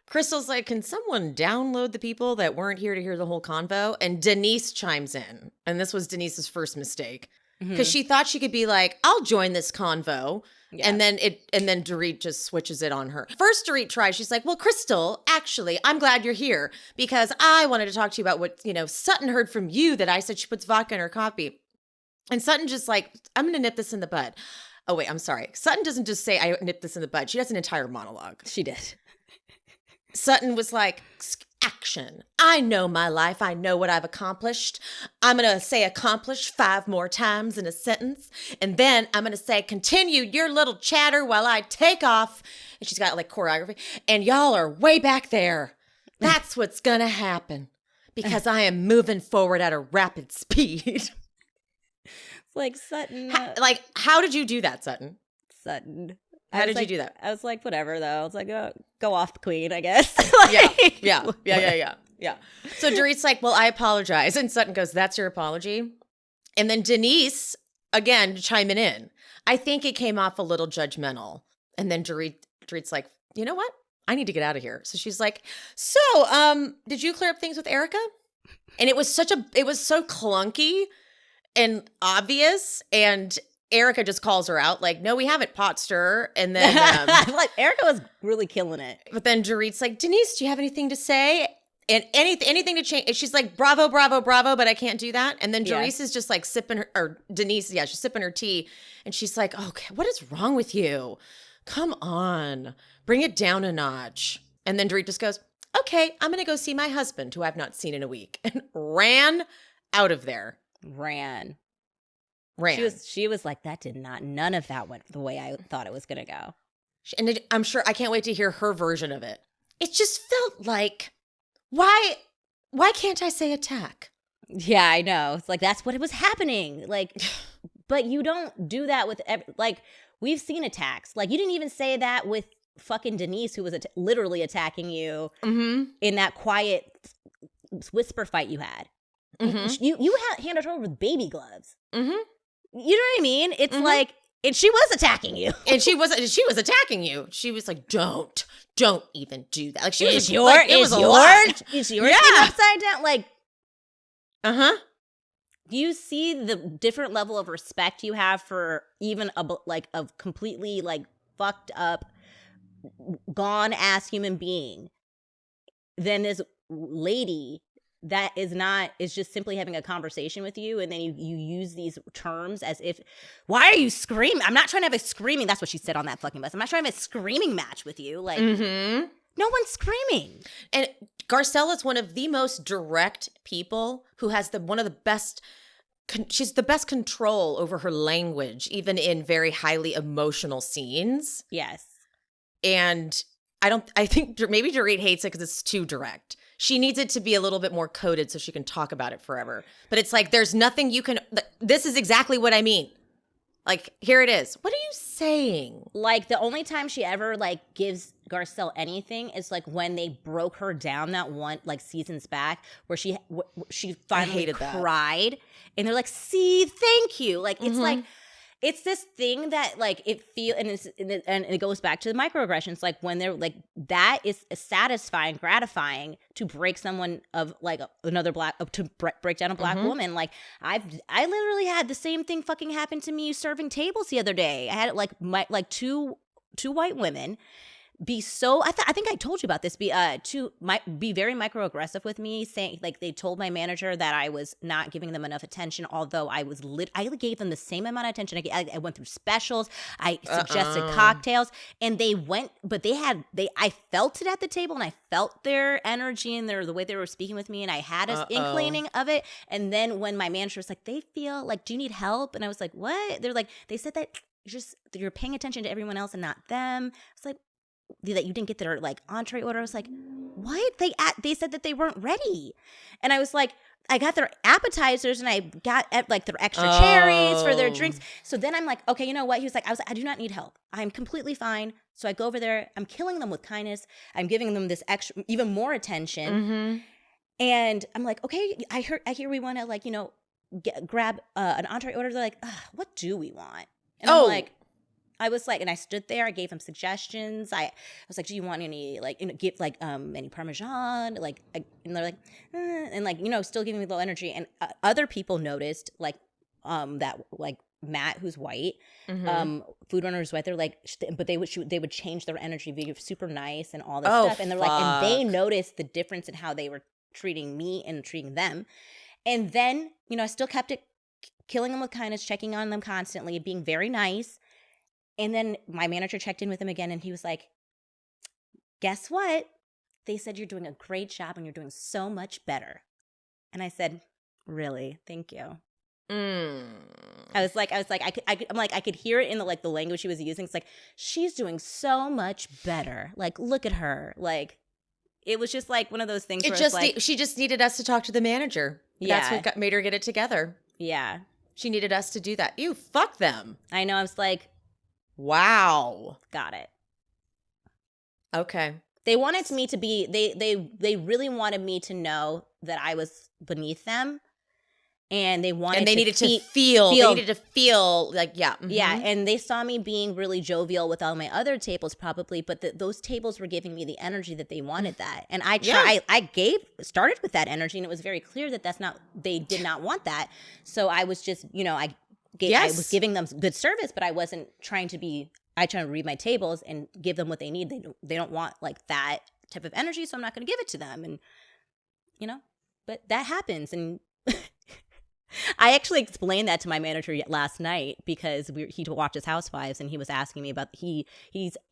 [SPEAKER 1] Crystal's like, can someone download the people that weren't here to hear the whole convo? And Denise chimes in. And this was Denise's first mistake, because she thought she could be like, I'll join this convo. Yeah. And then Dorit just switches it on her. First, Dorit tries. She's like, well, Crystal, actually, I'm glad you're here, because I wanted to talk to you about what, Sutton heard from you, that I said she puts vodka in her coffee. And Sutton just like, I'm going to nip this in the bud. Oh, wait, I'm sorry. Sutton doesn't just say, I nipped this in the bud. She has an entire monologue.
[SPEAKER 2] She did.
[SPEAKER 1] Sutton was like, action. I know my life. I know what I've accomplished. I'm going to say accomplish 5 more times in a sentence. And then I'm going to say, continue your little chatter while I take off. And she's got like choreography. And y'all are way back there. That's what's going to happen, because I am moving forward at a rapid speed.
[SPEAKER 2] It's like, Sutton.
[SPEAKER 1] How did you do that, Sutton?
[SPEAKER 2] Sutton.
[SPEAKER 1] How did you do that?
[SPEAKER 2] I was like, whatever, though. I was like, go off, queen, I guess.
[SPEAKER 1] Yeah. So Dorit's like, well, I apologize. And Sutton goes, that's your apology? And then Denise again, chiming in. I think it came off a little judgmental. And then Dorit's like, you know what? I need to get out of here. So she's like, so, did you clear up things with Erika? And it was so clunky and obvious. And Erika just calls her out like, no, we haven't, pot stirrer. And then
[SPEAKER 2] like Erika was really killing it.
[SPEAKER 1] But then Dorit's like, Denise, do you have anything to say? And anything to change? And she's like, bravo, bravo, bravo, but I can't do that. And then Denise is just like Denise, she's sipping her tea. And she's like, okay, what is wrong with you? Come on, bring it down a notch. And then Dorit just goes, okay, I'm going to go see my husband, who I've not seen in a week. And ran out of there.
[SPEAKER 2] Ran. She was like, none of that went the way I thought it was going to go.
[SPEAKER 1] And I'm sure, I can't wait to hear her version of it. It just felt like, why can't I say attack?
[SPEAKER 2] Yeah, I know. It's like, that's what it was happening. Like, but you don't do that with, like, we've seen attacks. Like, you didn't even say that with fucking Denise, who was literally attacking you in that quiet whisper fight you had. You handled her with baby gloves. You know what I mean? It's like, and she was attacking you.
[SPEAKER 1] And she was attacking you. She was like, don't even do that. Like, she was
[SPEAKER 2] is your thing upside down? Like, do you see the different level of respect you have for even a completely like fucked up, gone ass human being than this lady that is just simply having a conversation with you, and then you use these terms as if, why are you screaming? I'm not trying to have a screaming. That's what she said on that fucking bus. I'm not trying to have a screaming match with you. Like, no one's screaming.
[SPEAKER 1] And Garcelle is one of the most direct people who has one of the best. She's the best control over her language, even in very highly emotional scenes.
[SPEAKER 2] Yes.
[SPEAKER 1] And I think maybe Dorit hates it because it's too direct. She needs it to be a little bit more coded so she can talk about it forever. But it's like, there's nothing you can, this is exactly what I mean. Like, here it is. What are you saying?
[SPEAKER 2] Like, the only time she ever, like, gives Garcelle anything is, like, when they broke her down that one, like, seasons back, where she finally cried. And they're like, see, thank you. Like, it's like, it's this thing that, like, it goes back to the microaggressions. Like, when they're like, that is satisfying, gratifying to break someone of like another break down a black woman. Like, I literally had the same thing fucking happen to me serving tables the other day. I had like two white women be so, I think I told you about this, be very microaggressive with me, saying, like, they told my manager that I was not giving them enough attention, although I gave them the same amount of attention. I went through specials, I suggested cocktails, and they went, but I felt it at the table, and I felt their energy and the way they were speaking with me, and I had an inclining of it. And then when my manager was like, they feel like, do you need help? And I was like, what? They're like, they said that you're paying attention to everyone else and not them. I was like, that you didn't get their like entree order. I was like, what? They said that they weren't ready. And I was like, I got their appetizers and I got like their extra cherries for their drinks. So then I'm like, okay, you know what? He was like, I do not need help. I'm completely fine. So I go over there. I'm killing them with kindness. I'm giving them this extra, even more attention. And I'm like, okay, I hear we want to, like, you know, grab an entree order. They're like, what do we want? And I'm like, I was like, and I stood there, I gave him suggestions. I was like, do you want any, like, get like any Parmesan? Like, and they're like, and like, you know, still giving me low energy. And other people noticed, like, that, like, Matt, who's white, food runner who's white, they're like, but they would change their energy, be super nice and all this stuff. And they're like, and they noticed the difference in how they were treating me and treating them. And then, you know, I still kept it, killing them with kindness, checking on them constantly, being very nice. And then my manager checked in with him again, and he was like, guess what? They said you're doing a great job and you're doing so much better. And I said, really? Thank you. I could hear it in the, like, the language she was using. It's like, she's doing so much better. Like, look at her. Like, it was just like one of those things
[SPEAKER 1] she just needed us to talk to the manager.
[SPEAKER 2] Yeah.
[SPEAKER 1] That's what made her get it together.
[SPEAKER 2] Yeah.
[SPEAKER 1] She needed us to do that. Fuck them.
[SPEAKER 2] I know. I was like,
[SPEAKER 1] wow.
[SPEAKER 2] Got it.
[SPEAKER 1] Okay.
[SPEAKER 2] They wanted me to be, they really wanted me to know that I was beneath them. And they wanted
[SPEAKER 1] and they
[SPEAKER 2] to
[SPEAKER 1] needed to feel. They needed to feel like, yeah. Mm-hmm.
[SPEAKER 2] Yeah, and they saw me being really jovial with all my other tables probably, but those tables were giving me the energy that they wanted that. And I started with that energy, and it was very clear that they did not want that. So I was just, I was giving them good service, but I wasn't trying to read my tables and give them what they need. They don't want like that type of energy, so I'm not going to give it to them. And, but that happens. And I actually explained that to my manager last night because he watches Housewives, and he was asking me about he's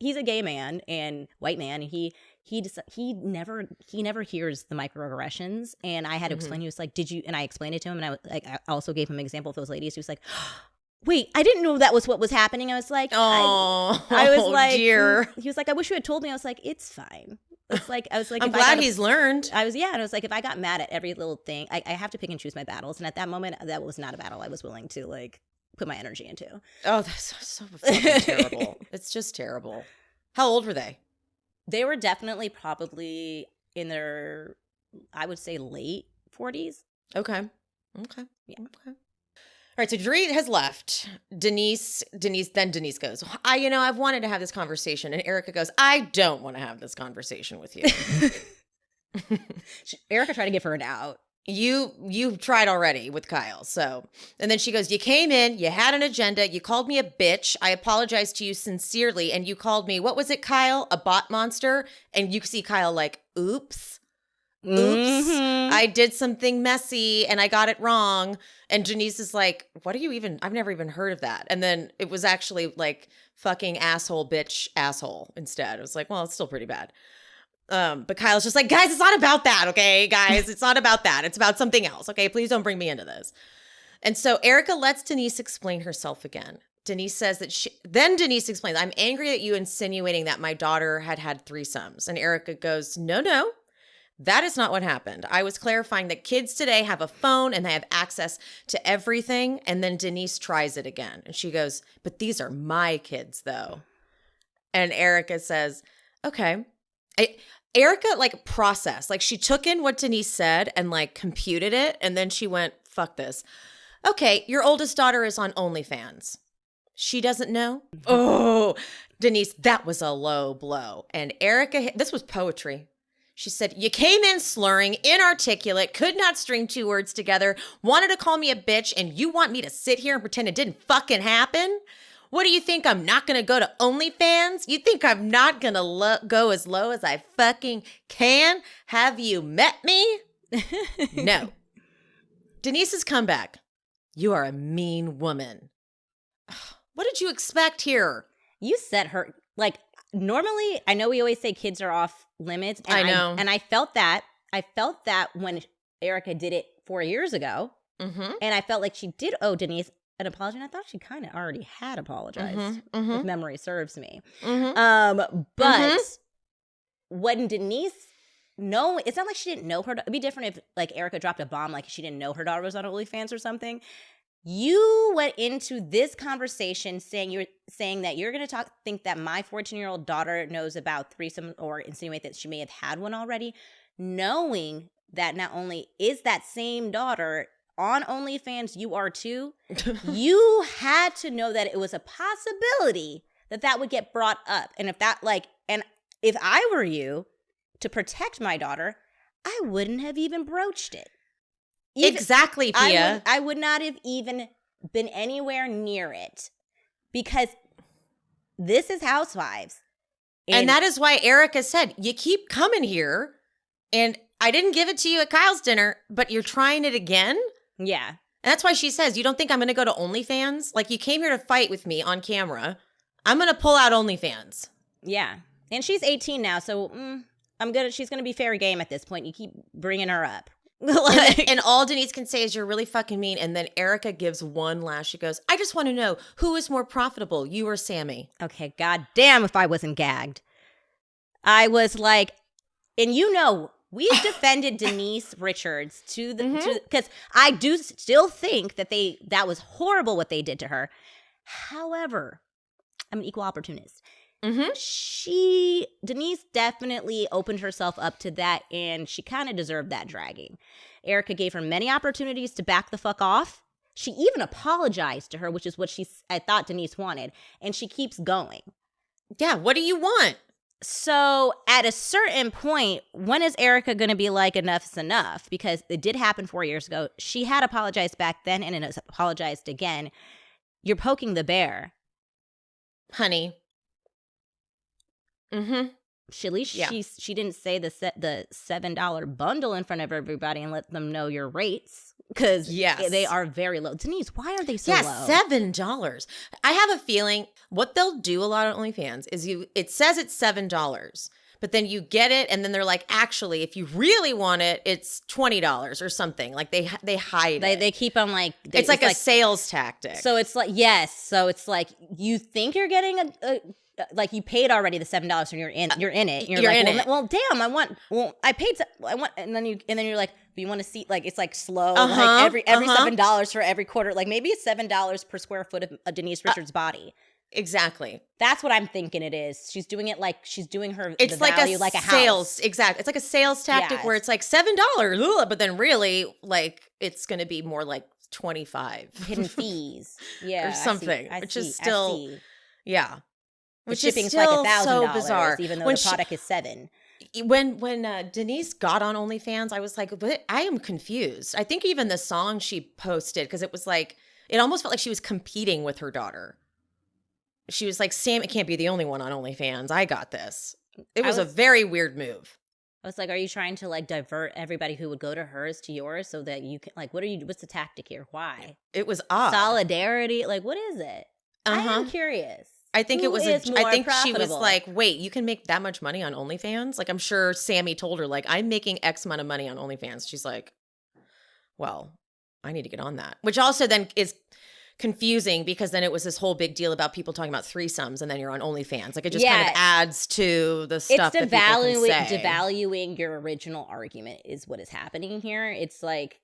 [SPEAKER 2] a gay man and white man, and he never hears the microaggressions. And I had to explain. He was like, "Did you?" And I explained it to him, and I also gave him an example of those ladies. He was like, "Wait, I didn't know that was what was happening." I was like,
[SPEAKER 1] "Oh,
[SPEAKER 2] I was like,
[SPEAKER 1] dear."
[SPEAKER 2] He was like, "I wish you had told me." I was like, "It's fine." I was like,
[SPEAKER 1] I'm glad he's learned.
[SPEAKER 2] And I was like, if I got mad at every little thing, I have to pick and choose my battles. And at that moment, that was not a battle I was willing to like put my energy into.
[SPEAKER 1] Oh, that's so fucking terrible. It's just terrible. How old were they?
[SPEAKER 2] They were definitely probably in their, I would say, late 40s.
[SPEAKER 1] Okay.
[SPEAKER 2] Yeah.
[SPEAKER 1] Okay. All right, so Dorit has left. Denise goes, I've wanted to have this conversation. And Erika goes, I don't want to have this conversation with you.
[SPEAKER 2] Erika tried to give her an out.
[SPEAKER 1] You've tried already with Kyle. So, and then she goes, you came in, you had an agenda, you called me a bitch. I apologize to you sincerely. And you called me, what was it, Kyle? A bot monster? And you see Kyle like, oops. I did something messy and I got it wrong. And Denise is like, I've never even heard of that. And then it was actually like fucking asshole, bitch, asshole instead. It was like, well, it's still pretty bad. But Kyle's just like, guys, it's not about that. Okay, guys, it's not about that. It's about something else. Okay, please don't bring me into this. And so Erika lets Denise explain herself again. Denise says that Denise explains, I'm angry at you insinuating that my daughter had threesomes. And Erika goes, no. That is not what happened. I was clarifying that kids today have a phone and they have access to everything. And then Denise tries it again. And she goes, but these are my kids, though. And Erika says, okay. Erika, like, processed. Like, she took in what Denise said and, like, computed it. And then she went, fuck this. Okay, your oldest daughter is on OnlyFans. She doesn't know? Oh, Denise, that was a low blow. And Erika, this was poetry. She said, you came in slurring, inarticulate, could not string two words together, wanted to call me a bitch, and you want me to sit here and pretend it didn't fucking happen? What do you think? I'm not going to go to OnlyFans? You think I'm not going to go as low as I fucking can? Have you met me? No. Denise's comeback. You are a mean woman. What did you expect here?
[SPEAKER 2] You set her, like, normally, I know we always say kids are off limits. And
[SPEAKER 1] I know.
[SPEAKER 2] And I felt that. I felt that when Erika did it 4 years ago. Mm-hmm. And I felt like she did owe Denise an apology. And I thought she kind of already had apologized, if memory serves me. But when Denise, it's not like she didn't know her. It'd be different if like Erika dropped a bomb, like she didn't know her daughter was on OnlyFans or something. You went into this conversation saying that you're going to think that my 14-year-old daughter knows about threesome or insinuate that she may have had one already, knowing that not only is that same daughter on OnlyFans, you are too. You had to know that it was a possibility that would get brought up. And if I were you, to protect my daughter, I wouldn't have even broached it.
[SPEAKER 1] Exactly, Pia.
[SPEAKER 2] I would not have even been anywhere near it because this is Housewives.
[SPEAKER 1] And that is why Erika said, you keep coming here and I didn't give it to you at Kyle's dinner, but you're trying it again?
[SPEAKER 2] Yeah.
[SPEAKER 1] And that's why she says, you don't think I'm going to go to OnlyFans? Like, you came here to fight with me on camera. I'm going to pull out OnlyFans.
[SPEAKER 2] Yeah. And she's 18 now, so she's going to be fair game at this point. You keep bringing her up.
[SPEAKER 1] And all Denise can say is you're really fucking mean. And then Erika gives one last. She goes, I just want to know who is more profitable, you or Sammy?
[SPEAKER 2] Okay, goddamn if I wasn't gagged. I was like, and we defended Denise Richards because I do still think that was horrible what they did to her. However, I'm an equal opportunist. Denise definitely opened herself up to that, and she kind of deserved that dragging. Erika gave her many opportunities to back the fuck off. She even apologized to her, which is what I thought Denise wanted, and she keeps going.
[SPEAKER 1] Yeah, what do you want?
[SPEAKER 2] So at a certain point, when is Erika going to be like, enough is enough? Because it did happen 4 years ago. She had apologized back then and has apologized again. You're poking the bear.
[SPEAKER 1] Honey. Mm-hmm.
[SPEAKER 2] At least she didn't say the $7 bundle in front of everybody and let them know your rates. Because they are very low. Denise, why are they so low?
[SPEAKER 1] $7. I have a feeling what they'll do a lot on OnlyFans is it says it's $7, but then you get it and then they're like, actually, if you really want it, it's $20 or something. Like they hide it.
[SPEAKER 2] They keep on like...
[SPEAKER 1] It's like a sales tactic.
[SPEAKER 2] So it's like, yes. So it's like you think you're getting like you paid already the $7 and you're in it. You're like,
[SPEAKER 1] in it.
[SPEAKER 2] Well, damn, I paid, and then you're like, but you want to see, like, it's like slow, like every $7 for every quarter, like maybe it's $7 per square foot of a Denise Richards' body.
[SPEAKER 1] Exactly.
[SPEAKER 2] That's what I'm thinking it is. She's doing it like she's doing her.
[SPEAKER 1] It's
[SPEAKER 2] the
[SPEAKER 1] like
[SPEAKER 2] value,
[SPEAKER 1] a
[SPEAKER 2] like a
[SPEAKER 1] sales.
[SPEAKER 2] house.
[SPEAKER 1] Exactly. It's like a sales tactic where it's like $7, but then really, like, it's going to be more like 25
[SPEAKER 2] hidden fees,
[SPEAKER 1] or something, which is still,
[SPEAKER 2] the
[SPEAKER 1] which
[SPEAKER 2] shipping's
[SPEAKER 1] is still
[SPEAKER 2] like $1,000,
[SPEAKER 1] so bizarre.
[SPEAKER 2] Even though the product is $7.
[SPEAKER 1] When Denise got on OnlyFans, I was like, but I am confused. I think even the song she posted, because it was like, it almost felt like she was competing with her daughter. She was like, Sam, it can't be the only one on OnlyFans. I got this. It was a very weird move.
[SPEAKER 2] I was like, are you trying to like divert everybody who would go to hers to yours so that you can, like, what's the tactic here? Why?
[SPEAKER 1] It was odd.
[SPEAKER 2] Solidarity? Like, what is it? I'm curious.
[SPEAKER 1] I think
[SPEAKER 2] Who
[SPEAKER 1] it was.
[SPEAKER 2] I think
[SPEAKER 1] she was like, "Wait, you can make that much money on OnlyFans?" Like, I'm sure Sammy told her, like, "I'm making X amount of money on OnlyFans." She's like, "Well, I need to get on that." Which also then is confusing because then it was this whole big deal about people talking about threesomes, and then you're on OnlyFans. Like, it just kind of adds to the stuff. It's
[SPEAKER 2] devaluing your original argument is what is happening here. It's like.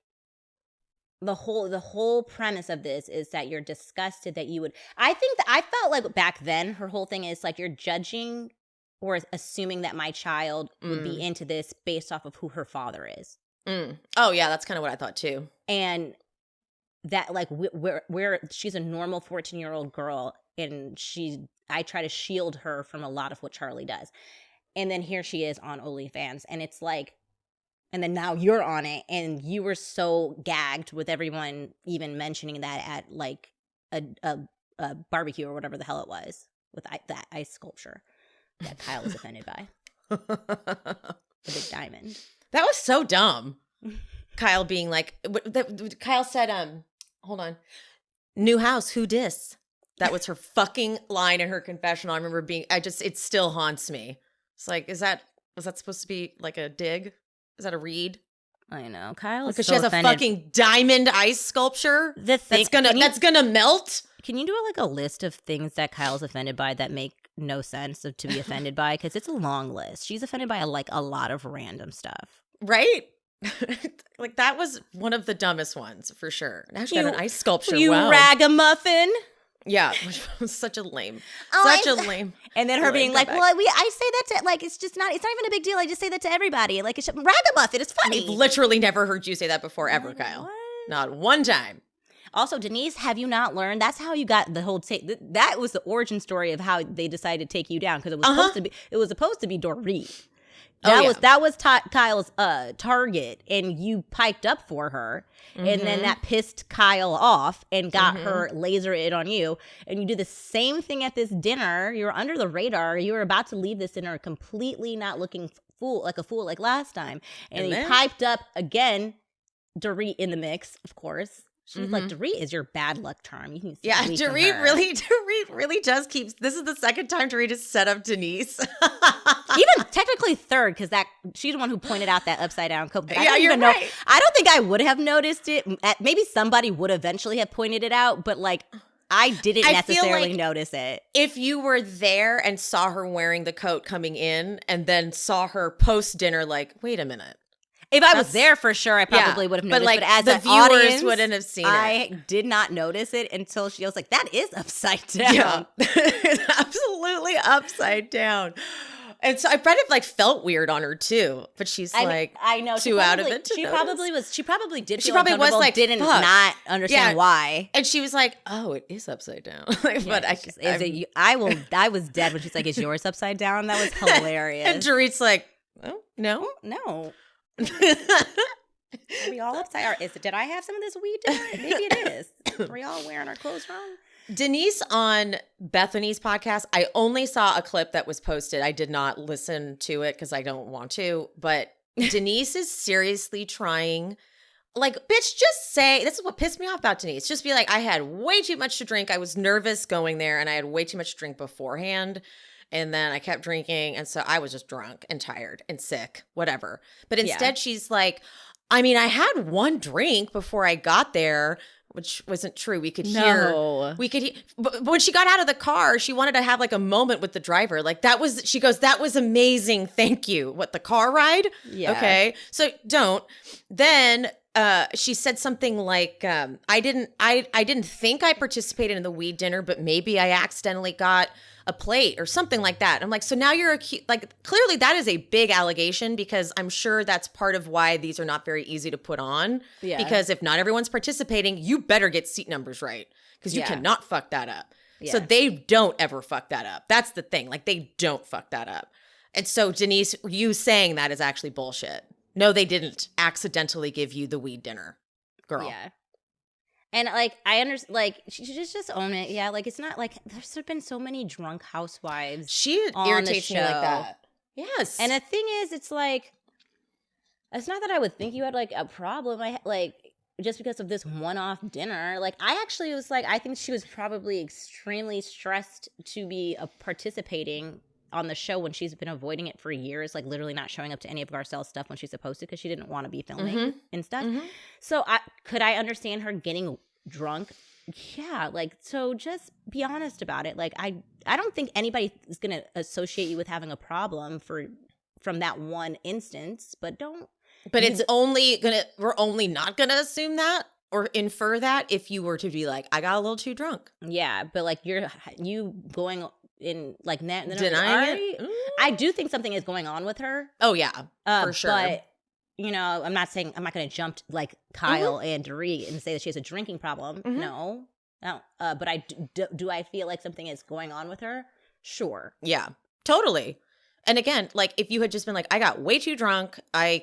[SPEAKER 2] The whole premise of this is that you're disgusted that you would. I think that I felt like back then her whole thing is like you're judging or assuming that my child would be into this based off of who her father is.
[SPEAKER 1] Oh yeah, that's kind of what I thought too.
[SPEAKER 2] And that like where she's a normal 14-year-old girl and I try to shield her from a lot of what Charlie does, and then here she is on OnlyFans, and it's like. And then now you're on it, and you were so gagged with everyone even mentioning that at like a barbecue or whatever the hell it was with that ice sculpture that Kyle was offended by. The big diamond.
[SPEAKER 1] That was so dumb. Kyle being like, Kyle said, hold on, new house, who dis? That was her fucking line in her confessional. I remember it still haunts me. It's like, was that supposed to be like a dig? Is that a read?
[SPEAKER 2] I know. Kyle is
[SPEAKER 1] because
[SPEAKER 2] so
[SPEAKER 1] she has
[SPEAKER 2] offended.
[SPEAKER 1] a fucking diamond ice sculpture that's gonna melt.
[SPEAKER 2] Can you do like a list of things that Kyle's offended by that make no sense to be offended by? Because it's a long list. She's offended by like a lot of random stuff,
[SPEAKER 1] right? Like that was one of the dumbest ones for sure. Now she got an ice sculpture.
[SPEAKER 2] You ragamuffin.
[SPEAKER 1] Yeah, which was such a lame.
[SPEAKER 2] And then her being like, well, I say that to, like, it's not even a big deal. I just say that to everybody. Like, ragamuffin, it's funny.
[SPEAKER 1] We've literally never heard you say that before ever, Kyle.
[SPEAKER 2] What?
[SPEAKER 1] Not one time.
[SPEAKER 2] Also, Denise, have you not learned? That's how you got the whole that was the origin story of how they decided to take you down, because it was supposed to be Dorit. That was Kyle's target, and you piped up for her, and then that pissed Kyle off and got her laser it on you. And you do the same thing at this dinner. You were under the radar. You were about to leave this dinner completely not looking like a fool like last time, and you piped up again. Dorit in the mix, of course. She's like, Dorit is your bad luck charm. You can
[SPEAKER 1] Dorit really does keep. This is the second time Dorit has set up Denise.
[SPEAKER 2] Even technically third, because she's the one who pointed out that upside down coat. But I don't think I would have noticed it. Maybe somebody would eventually have pointed it out, but like I didn't necessarily notice it.
[SPEAKER 1] If you were there and saw her wearing the coat coming in, and then saw her post dinner, like, wait a minute.
[SPEAKER 2] If I was there for sure, I probably would have noticed.
[SPEAKER 1] But, like,
[SPEAKER 2] but as
[SPEAKER 1] the
[SPEAKER 2] an
[SPEAKER 1] viewers
[SPEAKER 2] audience,
[SPEAKER 1] wouldn't have seen it.
[SPEAKER 2] I did not notice it until she was like, that is upside down.
[SPEAKER 1] Yeah. It's absolutely upside down. And so I kind of like felt weird on her too, but she's like,
[SPEAKER 2] I know
[SPEAKER 1] too out of it.
[SPEAKER 2] She probably was. She probably did.
[SPEAKER 1] She
[SPEAKER 2] feel
[SPEAKER 1] probably was like,
[SPEAKER 2] didn't
[SPEAKER 1] fuck.
[SPEAKER 2] not understand why.
[SPEAKER 1] And she was like, "Oh, it is upside down." Like, but
[SPEAKER 2] I was dead when she's like, "Is yours upside down?" That was hilarious.
[SPEAKER 1] And Dorit's like, "Oh no,
[SPEAKER 2] no." Are we all upside? Or did I have some of this weed dinner? Maybe it is. Are we all wearing our clothes wrong?
[SPEAKER 1] Denise on Bethany's podcast, I only saw a clip that was posted. I did not listen to it because I don't want to. But Denise is seriously trying, like, bitch, just say, this is what pissed me off about Denise. Just be like, I had way too much to drink. I was nervous going there and I had way too much to drink beforehand. And then I kept drinking. And so I was just drunk and tired and sick, whatever. But instead she's like, I mean, I had one drink before I got there, which wasn't true. We could hear. But when she got out of the car, she wanted to have like a moment with the driver. Like she goes, that was amazing. Thank you. What, the car ride?
[SPEAKER 2] Yeah.
[SPEAKER 1] Okay. So don't. Then she said something like, I didn't think I participated in the weed dinner, but maybe I accidentally got a plate or something like that. I'm like, so now you're like, clearly that is a big allegation because I'm sure that's part of why these are not very easy to put on. Yeah. Because if not everyone's participating, you better get seat numbers right because you cannot fuck that up. Yeah. So they don't ever fuck that up. That's the thing. Like they don't fuck that up. And so Denise, you saying that is actually bullshit. No, they didn't accidentally give you the weed dinner, girl.
[SPEAKER 2] Yeah. And, like, I understand, like, she should just own it. Yeah, like, it's not, like, there's been so many drunk housewives.
[SPEAKER 1] She irritates me like that. Yes.
[SPEAKER 2] And the thing is, it's like, it's not that I would think you had, like, a problem. Just because of this one-off dinner. Like, I actually was like, I think she was probably extremely stressed to be participating on the show when she's been avoiding it for years, like literally not showing up to any of Garcelle's stuff when she's supposed to because she didn't want to be filming and stuff. So could I understand her getting drunk? Yeah, like, so just be honest about it. Like, I don't think anybody is going to associate you with having a problem from that one instance, but don't.
[SPEAKER 1] But we're only not going to assume that or infer that if you were to be like, I got a little too drunk.
[SPEAKER 2] Yeah, but like you going in like denying
[SPEAKER 1] it.
[SPEAKER 2] I do think something is going on with her.
[SPEAKER 1] Oh yeah, for sure.
[SPEAKER 2] But I'm not going to jump like Kyle and Dorit and say that she has a drinking problem. No. But do I feel like something is going on with her? Sure.
[SPEAKER 1] Yeah, totally. And again, like if you had just been like, I got way too drunk, I'm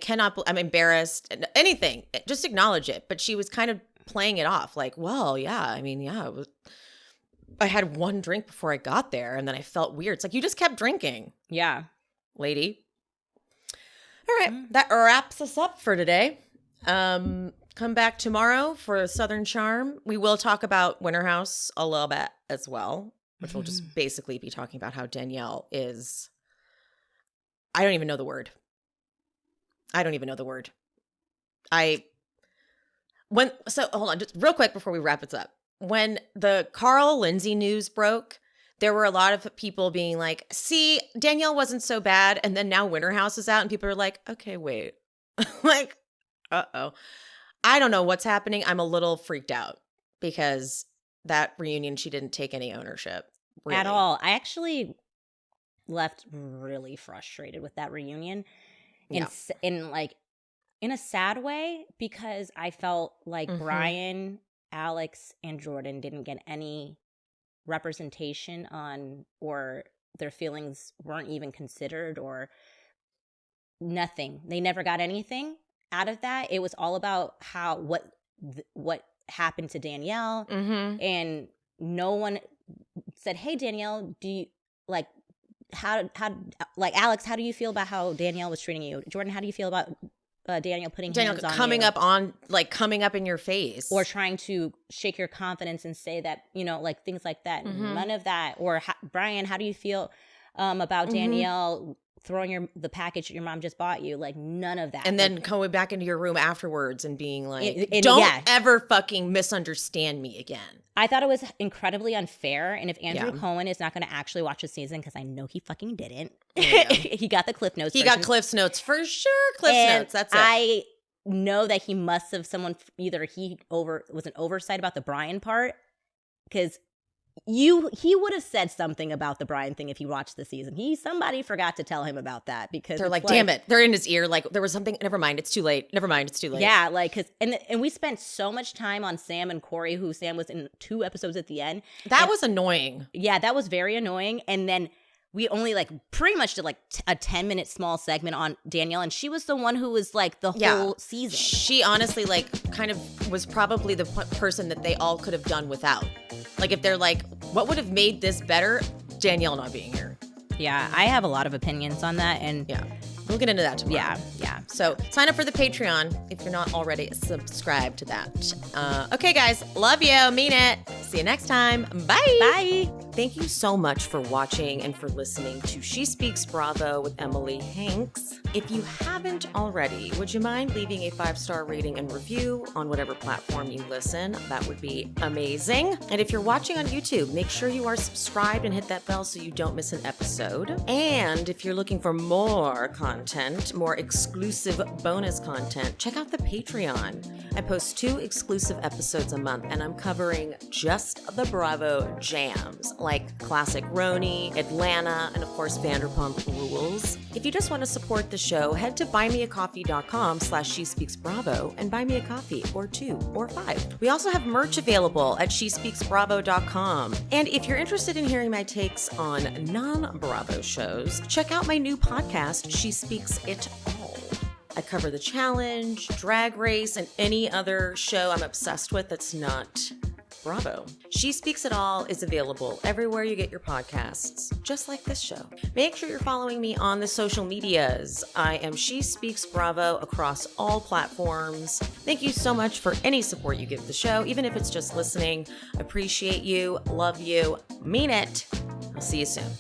[SPEAKER 1] embarrassed, anything, just acknowledge it. But she was kind of playing it off like, well, yeah, I mean, yeah, I had one drink before I got there and then I felt weird. It's like, you just kept drinking.
[SPEAKER 2] Yeah.
[SPEAKER 1] Lady. All right. That wraps us up for today. Come back tomorrow for Southern Charm. We will talk about Winter House a little bit as well, which will just basically be talking about how Danielle is, I don't even know the word. So hold on, just real quick before we wrap it up. When the Carl Lindsay news broke, there were a lot of people being like, see, Danielle wasn't so bad. And then now Winter House is out and people are like, okay, wait. Like, uh-oh. I don't know what's happening. I'm a little freaked out because that reunion, she didn't take any ownership. Really.
[SPEAKER 2] At all. I actually left really frustrated with that reunion in a sad way because I felt like Brian, Alex, and Jordan didn't get any representation on, or their feelings weren't even considered, or nothing. They never got anything out of that. It was all about what happened to Danielle, and no one said, "Hey, Danielle, do you like how like Alex? How do you feel about how Danielle was treating you? Jordan, how do you feel about Danielle putting hands on
[SPEAKER 1] coming
[SPEAKER 2] you?
[SPEAKER 1] coming up in your face,
[SPEAKER 2] or trying to shake your confidence and say that, like things like that. None of that. Or Brian, how do you feel about Danielle throwing the package your mom just bought you. Like, none of that.
[SPEAKER 1] And then going back into your room afterwards and being like, don't ever fucking misunderstand me again.
[SPEAKER 2] I thought it was incredibly unfair. And if Andrew Cohen is not going to actually watch the season, because I know he fucking didn't. Yeah. He got the Cliff Notes.
[SPEAKER 1] He got Cliff's Notes for sure. Cliff's Notes. That's it.
[SPEAKER 2] I know that he must have either was an oversight about the Brian part, because he would have said something about the Brian thing if he watched the season. Somebody forgot to tell him about that, because
[SPEAKER 1] they're like, damn it, they're in his ear. Like, there was something. Never mind, it's too late.
[SPEAKER 2] Yeah, like, because and we spent so much time on Sam and Corey, who Sam was in 2 episodes at the end.
[SPEAKER 1] That was annoying.
[SPEAKER 2] Yeah, that was very annoying. And then we only like pretty much did like a 10-minute small segment on Danielle, and she was the one who was like the whole season.
[SPEAKER 1] She honestly like kind of was probably the person that they all could have done without. Like, if they're like, what would have made this better? Danielle not being here.
[SPEAKER 2] Yeah, I have a lot of opinions on that, and
[SPEAKER 1] we'll get into that tomorrow.
[SPEAKER 2] Yeah.
[SPEAKER 1] So sign up for the Patreon if you're not already subscribed to that. Okay, guys, love you, mean it. See you next time. Bye.
[SPEAKER 2] Bye.
[SPEAKER 1] Thank you so much for watching and for listening to She Speaks Bravo with Emily Hanks. If you haven't already, would you mind leaving a 5-star rating and review on whatever platform you listen? That would be amazing. And if you're watching on YouTube, make sure you are subscribed and hit that bell so you don't miss an episode. And if you're looking for more content, more exclusive bonus content, check out the Patreon. I post 2 exclusive episodes a month, and I'm covering just the Bravo jams, like Classic Roni, Atlanta, and of course Vanderpump Rules. If you just want to support the show, head to buymeacoffee.com/SheSpeaksBravo and buy me a coffee, or 2 or 5. We also have merch available at SheSpeaksBravo.com. And if you're interested in hearing my takes on non-Bravo shows, check out my new podcast, She Speaks It All. I cover The Challenge, Drag Race, and any other show I'm obsessed with that's not Bravo. She Speaks It All is available everywhere you get your podcasts, just like this show. Make sure you're following me on the social medias. I am She Speaks Bravo across all platforms. Thank you so much for any support you give the show, even if it's just listening. Appreciate you, love you, mean it. I'll see you soon.